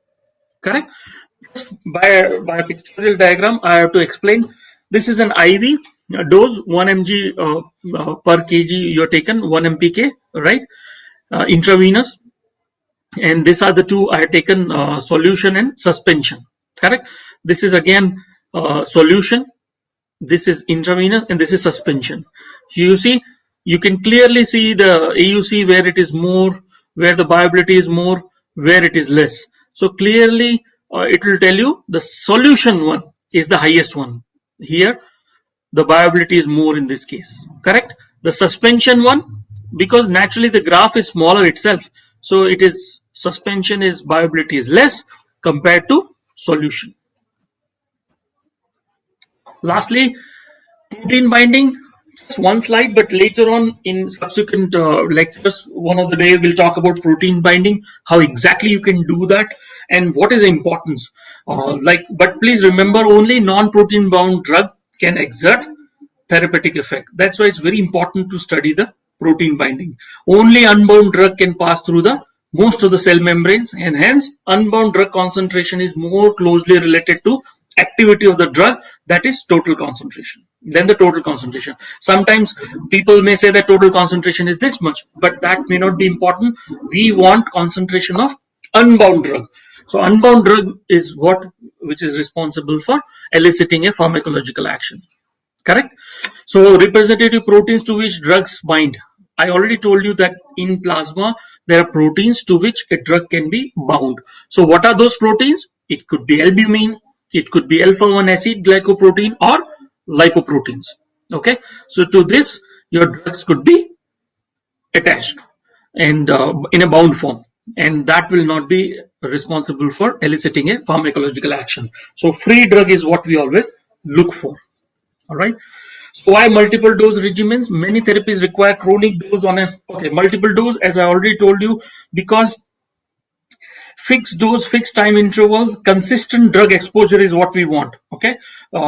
Correct? By a pictorial diagram I have to explain. This is an IV dose, 1 mg per kg you're taken, 1 mpk, right? Intravenous. And these are the two I have taken, solution and suspension. Correct? This is again solution, this is intravenous, and this is suspension. You see, you can clearly see the AUC where it is more, where the viability is more, where it is less. So clearly it will tell you the solution one is the highest one. Here the viability is more in this case. Correct? The suspension one, because naturally the graph is smaller itself, so it is suspension is viability is less compared to solution. Lastly, Protein binding, just one slide, but later on in subsequent lectures, one of the day we'll talk about protein binding, how exactly you can do that, and what is the importance. But please remember, only non-protein bound drug can exert therapeutic effect. That's why it's very important to study the protein binding. Only unbound drug can pass through the most of the cell membranes, and hence unbound drug concentration is more closely related to activity of the drug, that is total concentration, than the total concentration. Sometimes people may say that total concentration is this much, but that may not be important. We want concentration of unbound drug. So unbound drug is what which is responsible for eliciting a pharmacological action. Correct? So representative proteins to which drugs bind. I already told you that in plasma there are proteins to which a drug can be bound. So what are those proteins? It could be albumin, it could be alpha 1 acid glycoprotein or lipoproteins. Okay, so to this your drugs could be attached and in a bound form, and that will not be responsible for eliciting a pharmacological action. So free drug is what we always look for. All right. So why multiple dose regimens? Many therapies require chronic dose on a multiple dose, as I already told you, because fixed dose, fixed time interval, consistent drug exposure is what we want. Okay,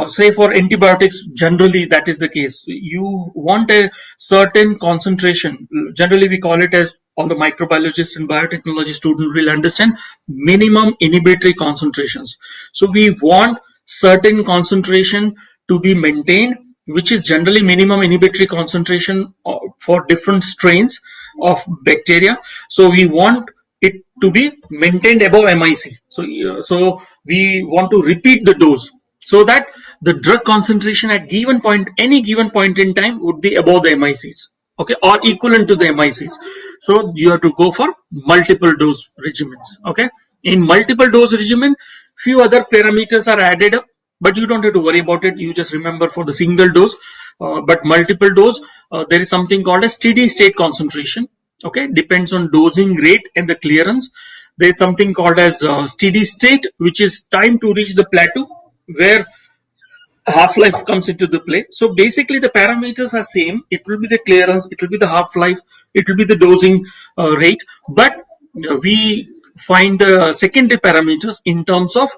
say for antibiotics, generally that is the case. You want a certain concentration. Generally, we call it, as all the microbiologists and biotechnology students will understand, minimum inhibitory concentrations. So we want certain concentration to be maintained, which is generally minimum inhibitory concentration for different strains of bacteria. So we want it to be maintained above MIC. So we want to repeat the dose so that the drug concentration at any given point in time would be above the MICs, okay, or equivalent to the MICs. So you have to go for multiple dose regimens. Okay, in multiple dose regimen, few other parameters are added up, but you don't have to worry about it. You just remember for the single dose. But multiple dose, there is something called a steady state concentration. Okay, depends on dosing rate and the clearance. There is something called as steady state, which is time to reach the plateau, where half-life comes into the play. So basically the parameters are same. It will be the clearance, it will be the half-life, it will be the dosing rate, but we find the secondary parameters in terms of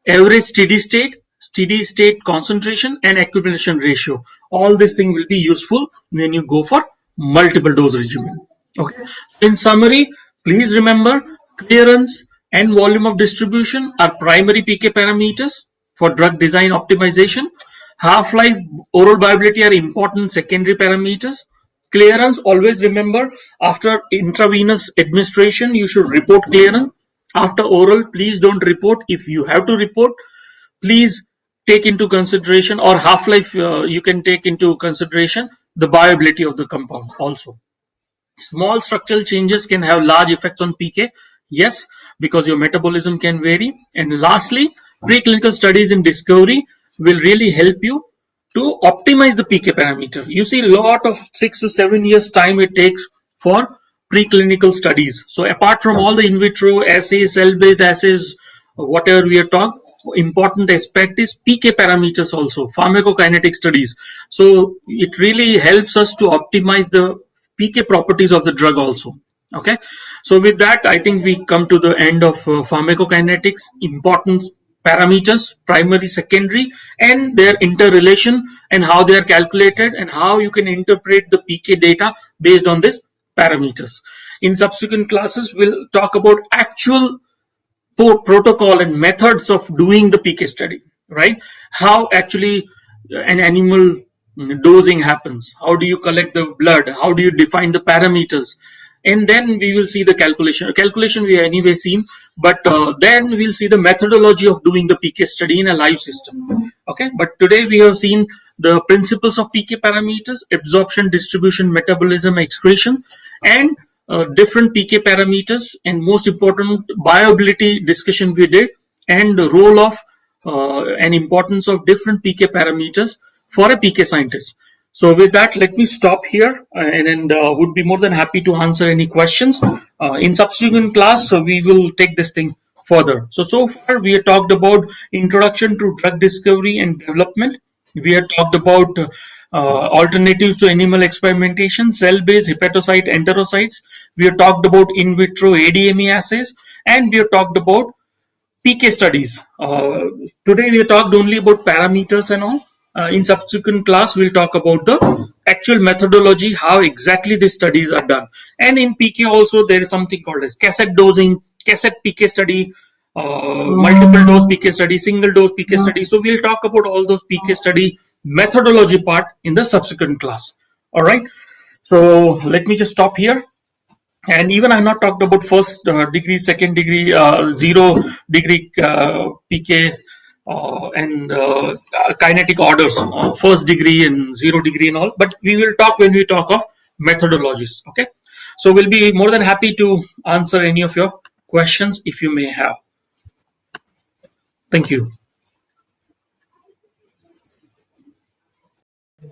average steady state concentration, and accumulation ratio. All this thing will be useful when you go for multiple dose regimen. Okay, in summary, please remember, clearance and volume of distribution are primary PK parameters for drug design optimization. Half-life, oral viability are important secondary parameters. Clearance, always remember, after intravenous administration you should report clearance. After oral, please don't report. If you have to report, please take into consideration, or half-life, you can take into consideration the viability of the compound also. Small structural changes can have large effects on PK. Yes, because your metabolism can vary. And lastly, preclinical studies in discovery will really help you to optimize the PK parameter. You see, a lot of 6 to 7 years time it takes for preclinical studies. So apart from all the in vitro assays, cell-based assays, whatever we are talking, important aspect is PK parameters also, pharmacokinetic studies. So it really helps us to optimize the PK properties of the drug also. Okay, so with that, I think we come to the end of pharmacokinetics, important parameters, primary, secondary, and their interrelation, and how they are calculated, and how you can interpret the PK data based on these parameters. In subsequent classes, we'll talk about actual protocol and methods of doing the PK study, right? How actually an animal dosing happens. How do you collect the blood? How do you define the parameters? And then we will see the calculation. Calculation we have anyway seen, but then we'll see the methodology of doing the PK study in a live system. Okay, but today we have seen the principles of PK parameters: absorption, distribution, metabolism, excretion, and different PK parameters, and most important, bioavailability discussion we did, and the role of and importance of different PK parameters for a PK scientist. So with that, let me stop here, and would be more than happy to answer any questions. In subsequent class, so we will take this thing further. So far we have talked about introduction to drug discovery and development, We have talked about alternatives to animal experimentation, cell-based hepatocyte enterocytes. We have talked about in vitro ADME assays, and we have talked about PK studies. Today we talked only about parameters and all. In subsequent class, we'll talk about the actual methodology, how exactly the studies are done. And in PK also, there is something called as cassette dosing, cassette PK study, multiple dose PK study, single dose PK study. So we'll talk about all those PK study methodology part in the subsequent class. All right. So let me just stop here. And even I've not talked about first degree, second degree, 0 degree PK and kinetic orders, first degree and 0 degree and all. But we will talk when we talk of methodologies. Okay. So we'll be more than happy to answer any of your questions if you may have. Thank you.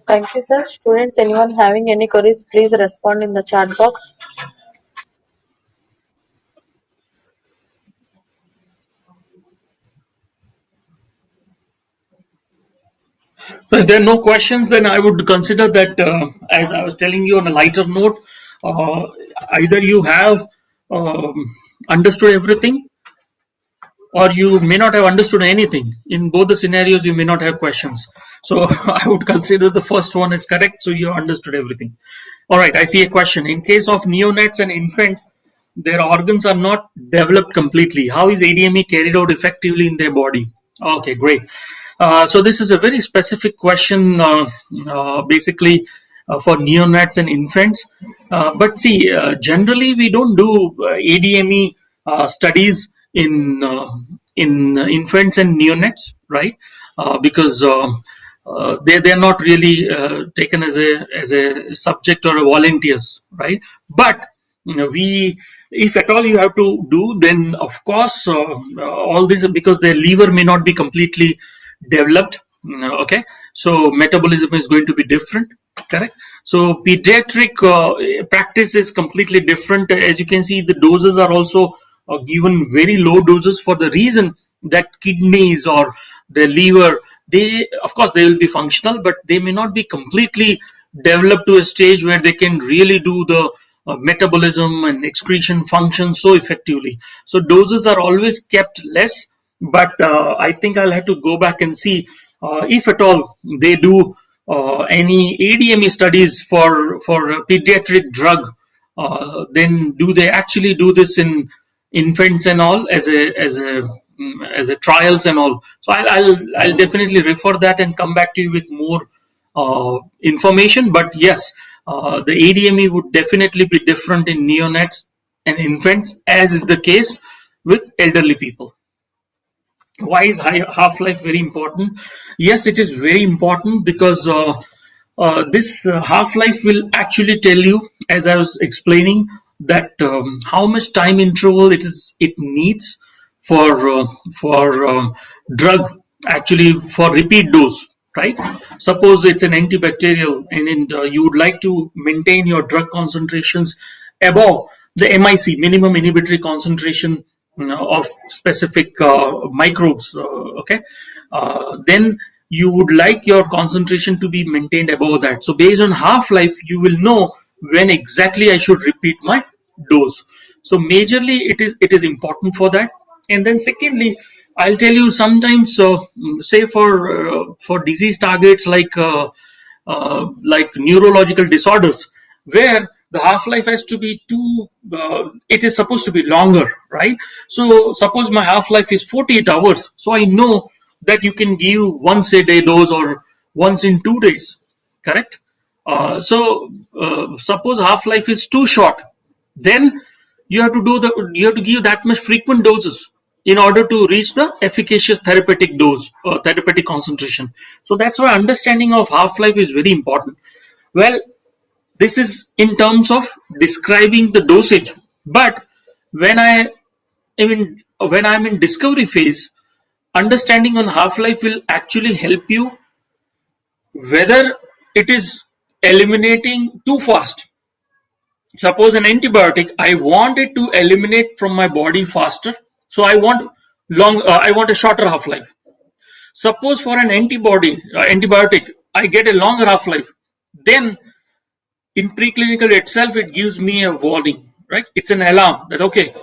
Thank you, sir. Students, anyone having any queries, please respond in the chat box. So if there are no questions, then I would consider that, as I was telling you on a lighter note, uh, either you have um, understood everything or you may not have understood anything. In both the scenarios, you may not have questions. So I would consider the first one is correct. So you understood everything. All right, I see a question. In case of neonates and infants, their organs are not developed completely. How is ADME carried out effectively in their body? Okay, great. So this is a very specific question, basically for neonates and infants. But see, generally we don't do ADME studies in infants and neonates, right? Because they're not really taken as a subject or a volunteers, right? But we, if at all you have to do, then of course all this, because their liver may not be completely developed. Okay, so metabolism is going to be different, correct? So pediatric practice is completely different. As you can see, the doses are also given very low doses for the reason that kidneys or the liver, they of course they will be functional, but they may not be completely developed to a stage where they can really do the metabolism and excretion function so effectively. So doses are always kept less, but I think I'll have to go back and see if at all they do any ADME studies for a pediatric drug. Then do they actually do this in infants and all as a trials and all? So I'll definitely refer that and come back to you with more information. But yes, the ADME would definitely be different in neonates and infants, as is the case with elderly people. Why is half-life very important? Yes, it is very important because this half-life will actually tell you, as I was explaining, that how much time interval it needs for drug, actually for repeat dose, right? Suppose it's an antibacterial and you would like to maintain your drug concentrations above the MIC, minimum inhibitory concentration, of specific microbes, okay, then you would like your concentration to be maintained above that. So based on half-life, you will know when exactly I should repeat my dose. So majorly it is important for that. And then secondly, I'll tell you, sometimes say for disease targets like neurological disorders, where the half life has to be too, it is supposed to be longer, right? So suppose my half life is 48 hours, so I know that you can give once a day dose or once in 2 days, correct? So suppose half life is too short, then you have to give that much frequent doses in order to reach the efficacious therapeutic dose or therapeutic concentration. So that's why understanding of half life is very important. Well, this is in terms of describing the dosage, but when when I'm in discovery phase, understanding on half life will actually help you whether it is eliminating too fast. Suppose an antibiotic, I want it to eliminate from my body faster, so I want a shorter half life. Suppose for an antibiotic, I get a longer half life, then in preclinical itself it gives me a warning, right? It's an alarm that okay,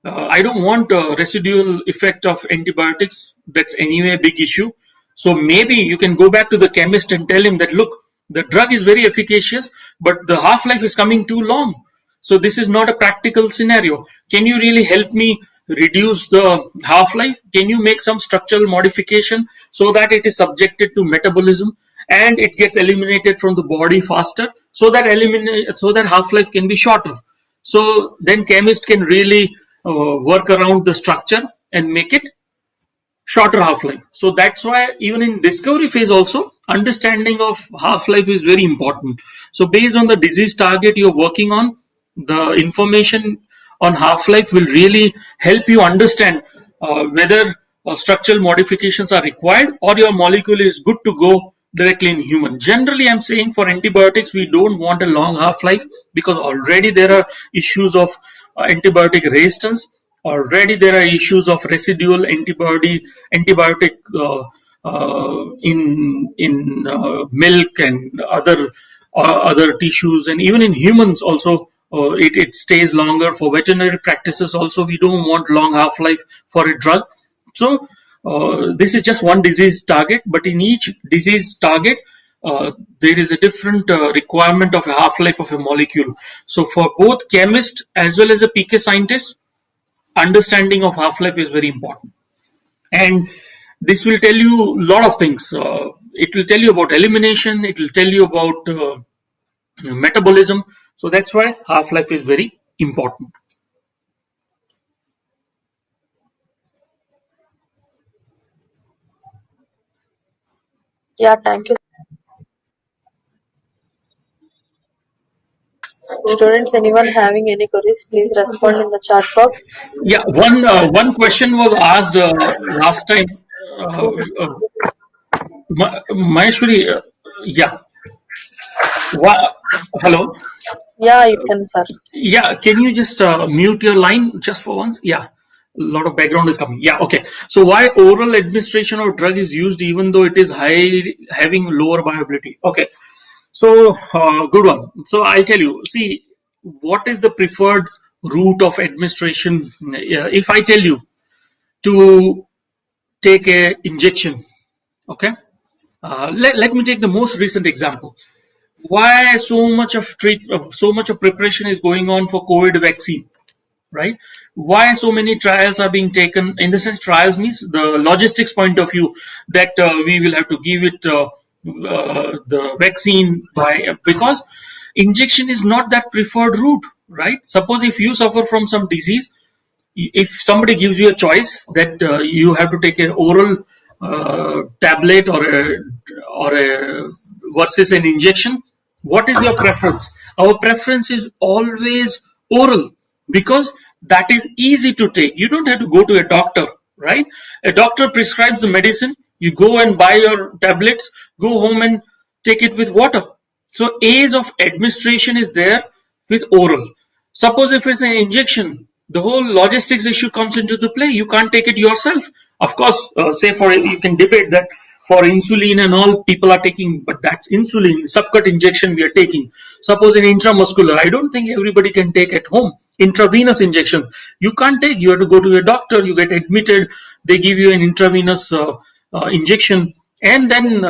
I don't want a residual effect of antibiotics. That's anyway a big issue. So maybe you can go back to the chemist and tell him that look, the drug is very efficacious, but the half life is coming too long. So this is not a practical scenario. Can you really help me reduce the half life? Can you make some structural modification so that it is subjected to metabolism and it gets eliminated from the body faster, so that half life can be shorter? So then chemist can really work around the structure and make it shorter half-life. So that's why even in discovery phase also, understanding of half-life is very important. So based on the disease target you're working on, the information on half-life will really help you understand whether structural modifications are required or your molecule is good to go directly in human. Generally, I'm saying for antibiotics, we don't want a long half-life because already there are issues of antibiotic resistance. Already there are issues of residual antibiotic in milk and other tissues, and even in humans also. It stays longer. For veterinary practices also, we don't want long half life for a drug. So this is just one disease target, but in each disease target, there is a different requirement of a half-life of a molecule. So for both chemist as well as a PK scientist, understanding of half-life is very important. And this will tell you a lot of things. It will tell you about elimination. It will tell you about metabolism. So that's why half-life is very important. Yeah, thank you. Students, anyone having any queries, please respond in the chat box. Yeah, one question was asked last time. Uh, uh, Maheshwari, yeah. Hello. Yeah, you can, sir. Yeah, can you just mute your line just for once? Yeah, a lot of background is coming. Yeah, okay. So why oral administration of drug is used even though it is having lower viability? Okay, so good one. So I'll tell you. See, what is the preferred route of administration? If I tell you to take a injection, okay. Let me take the most recent example. Why so much of preparation is going on for COVID vaccine? Right? Why so many trials are being taken? In the sense, trials means the logistics point of view that we will have to give it the vaccine by, because injection is not that preferred route, right? Suppose if you suffer from some disease, if somebody gives you a choice that you have to take an oral tablet or a versus an injection, what is your preference? Our preference is always oral because that is easy to take. You don't have to go to a doctor, right? A doctor prescribes the medicine. You go and buy your tablets, go home and take it with water. So ease of administration is there with oral. Suppose if it's an injection, the whole logistics issue comes into the play. You can't take it yourself. Of course, say for you can debate that for insulin and all people are taking, but that's insulin subcut injection we are taking. Suppose in intramuscular, I don't think everybody can take at home. Intravenous injection you can't take. You have to go to a doctor. You get admitted. They give you an intravenous injection, and then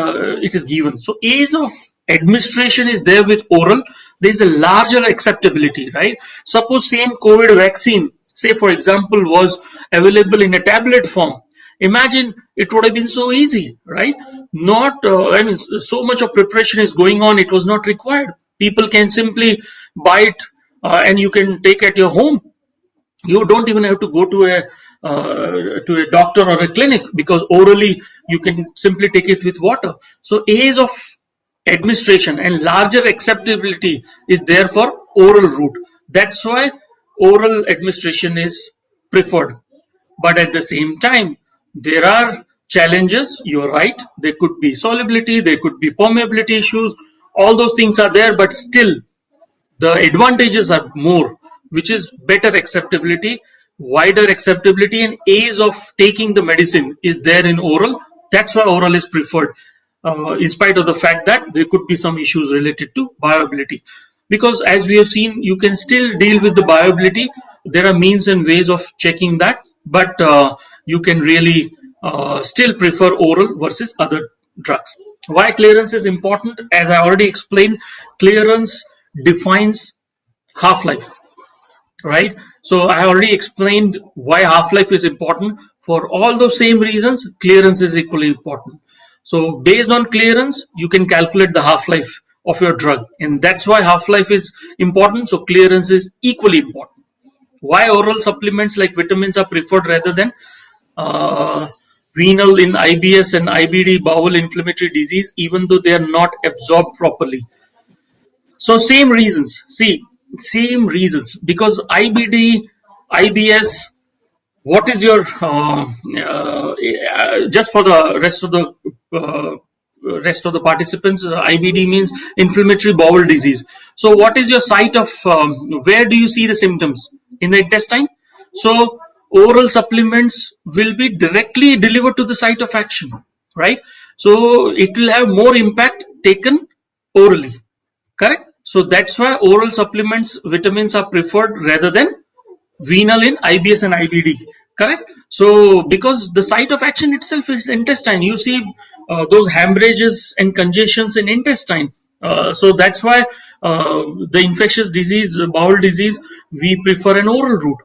it is given. So ease of administration is there with oral. There is a larger acceptability, right? Suppose same COVID vaccine, say for example, was available in a tablet form. Imagine it would have been so easy, right? Not, I mean, so much of preparation is going on. It was not required. People can simply buy it and you can take at your home. You don't even have to go to a doctor or a clinic because orally you can simply take it with water. So ease of administration and larger acceptability is there for oral route. That's why oral administration is preferred. But at the same time, there are challenges. You're right. There could be solubility, there could be permeability issues. All those things are there, but still the advantages are more, which is better acceptability, wider acceptability, and ease of taking the medicine is there in oral That's why oral is preferred, in spite of the fact that there could be some issues related to bioavailability. Because as we have seen, you can still deal with the bioavailability. There are means and ways of checking that, but you can really still prefer oral versus other drugs. Why clearance is important? As I already explained, clearance defines half-life, right? So I already explained why half-life is important. For all those same reasons, clearance is equally important. So based on clearance, you can calculate the half-life of your drug, and that's why half-life is important. So clearance is equally important. Why oral supplements like vitamins are preferred rather than uh, renal in IBS and IBD, bowel inflammatory disease, even though they are not absorbed properly? So same reasons. See, same reasons, because IBD, IBS. What is your just for the rest of the participants? IBD means inflammatory bowel disease. So what is your site of where do you see the symptoms in the intestine? So oral supplements will be directly delivered to the site of action, right? So it will have more impact taken orally. Correct. So that's why oral supplements, vitamins are preferred rather than renal in IBS and IBD. Correct. So because the site of action itself is intestine, you see those hemorrhages and congestions in intestine. So that's why the infectious disease, bowel disease, we prefer an oral route.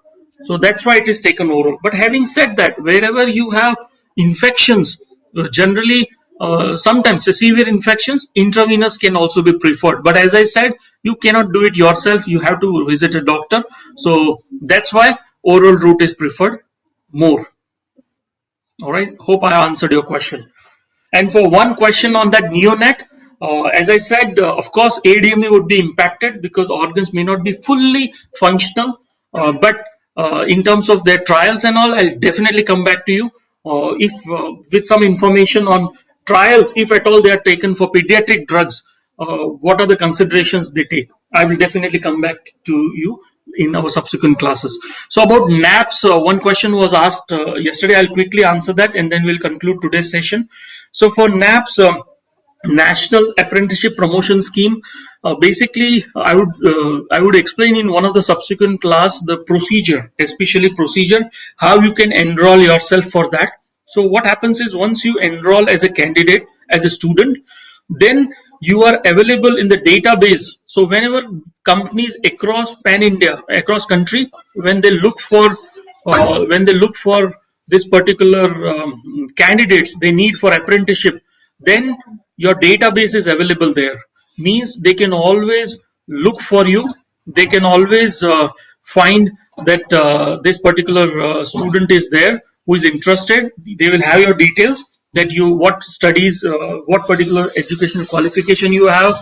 So that's why it is taken oral. But having said that, wherever you have infections, generally sometimes severe infections, intravenous can also be preferred. But as I said, you cannot do it yourself. You have to visit a doctor. So that's why oral route is preferred more. All right. Hope I answered your question. And for one question on that neonate, as I said, of course, ADME would be impacted because organs may not be fully functional. But in terms of their trials and all, I'll definitely come back to you if with some information on trials, if at all they are taken for pediatric drugs. What are the considerations they take? I will definitely come back to you in our subsequent classes. So about NAPS, one question was asked yesterday. I'll quickly answer that and then we'll conclude today's session. So for NAPS, National Apprenticeship Promotion Scheme, basically I would explain in one of the subsequent class the procedure, especially procedure, how you can enroll yourself for that. So what happens is once you enroll as a candidate, as a student, then you are available in the database. So whenever companies across pan India, across country, when they look for this particular candidates they need for apprenticeship, then your database is available there. Means they can always look for you. They can always find that this particular student is there who is interested. They will have your details, that you what studies, what particular educational qualification you have,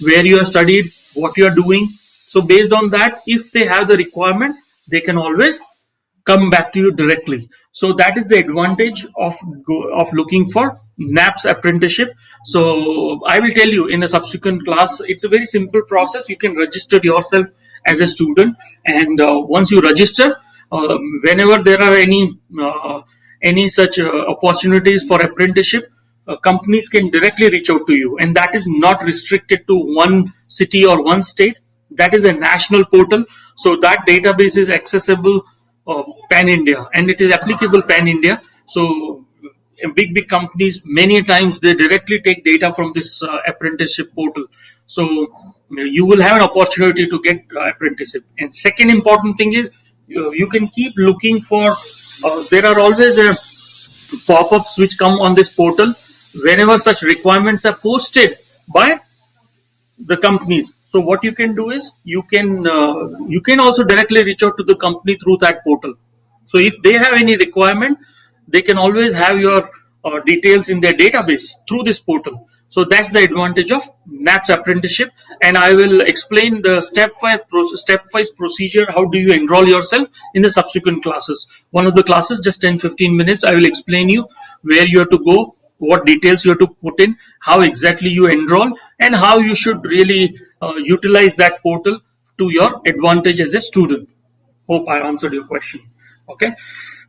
where you have studied, what you are doing. So based on that, if they have the requirement, they can always come back to you directly. So that is the advantage of looking for NAPS apprenticeship. So I will tell you in a subsequent class. It's a very simple process. You can register yourself as a student, and once you register, whenever there are any such opportunities for apprenticeship, companies can directly reach out to you, and that is not restricted to one city or one state. That is a national portal, so that database is accessible pan India, and it is applicable pan India. So big companies many times they directly take data from this apprenticeship portal. So you will have an opportunity to get apprenticeship. And second important thing is you can keep looking for. There are always pop-ups which come on this portal whenever such requirements are posted by the companies. So what you can do is you can also directly reach out to the company through that portal. So if they have any requirement, they can always have your details in their database through this portal. So that's the advantage of NAPS apprenticeship, and I will explain the stepwise procedure. How do you enroll yourself in the subsequent classes? One of the classes, just 10-15 minutes, I will explain you where you have to go, what details you have to put in, how exactly you enroll, and how you should really utilize that portal to your advantage as a student. Hope I answered your question. Okay.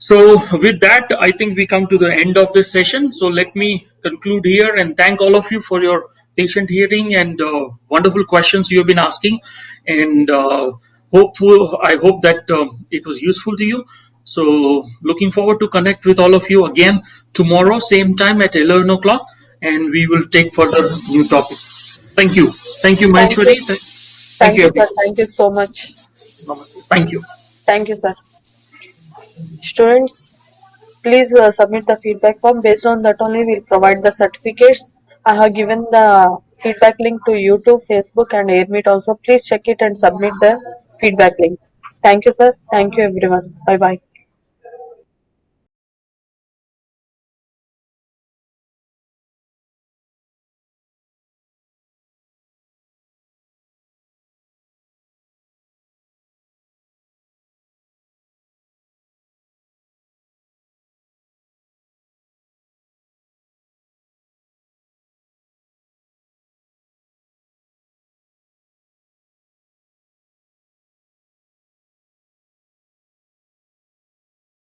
So, with that, I think we come to the end of this session. So, let me conclude here and thank all of you for your patient hearing and wonderful questions you have been asking. And I hope that it was useful to you. So, looking forward to connect with all of you again tomorrow, same time at 11 o'clock, and we will take further new topics. Thank you. Thank you, Thank you. Maheshwari. Thank Thank you, you, sir. everyone. Thank you so much. Thank you. Thank you, sir. Students, please submit the feedback form. Based on that only we'll provide the certificates. I have given the feedback link to YouTube, Facebook and AirMeet also. Please check it and submit the feedback link. Thank you, sir. Thank you, everyone. Bye bye.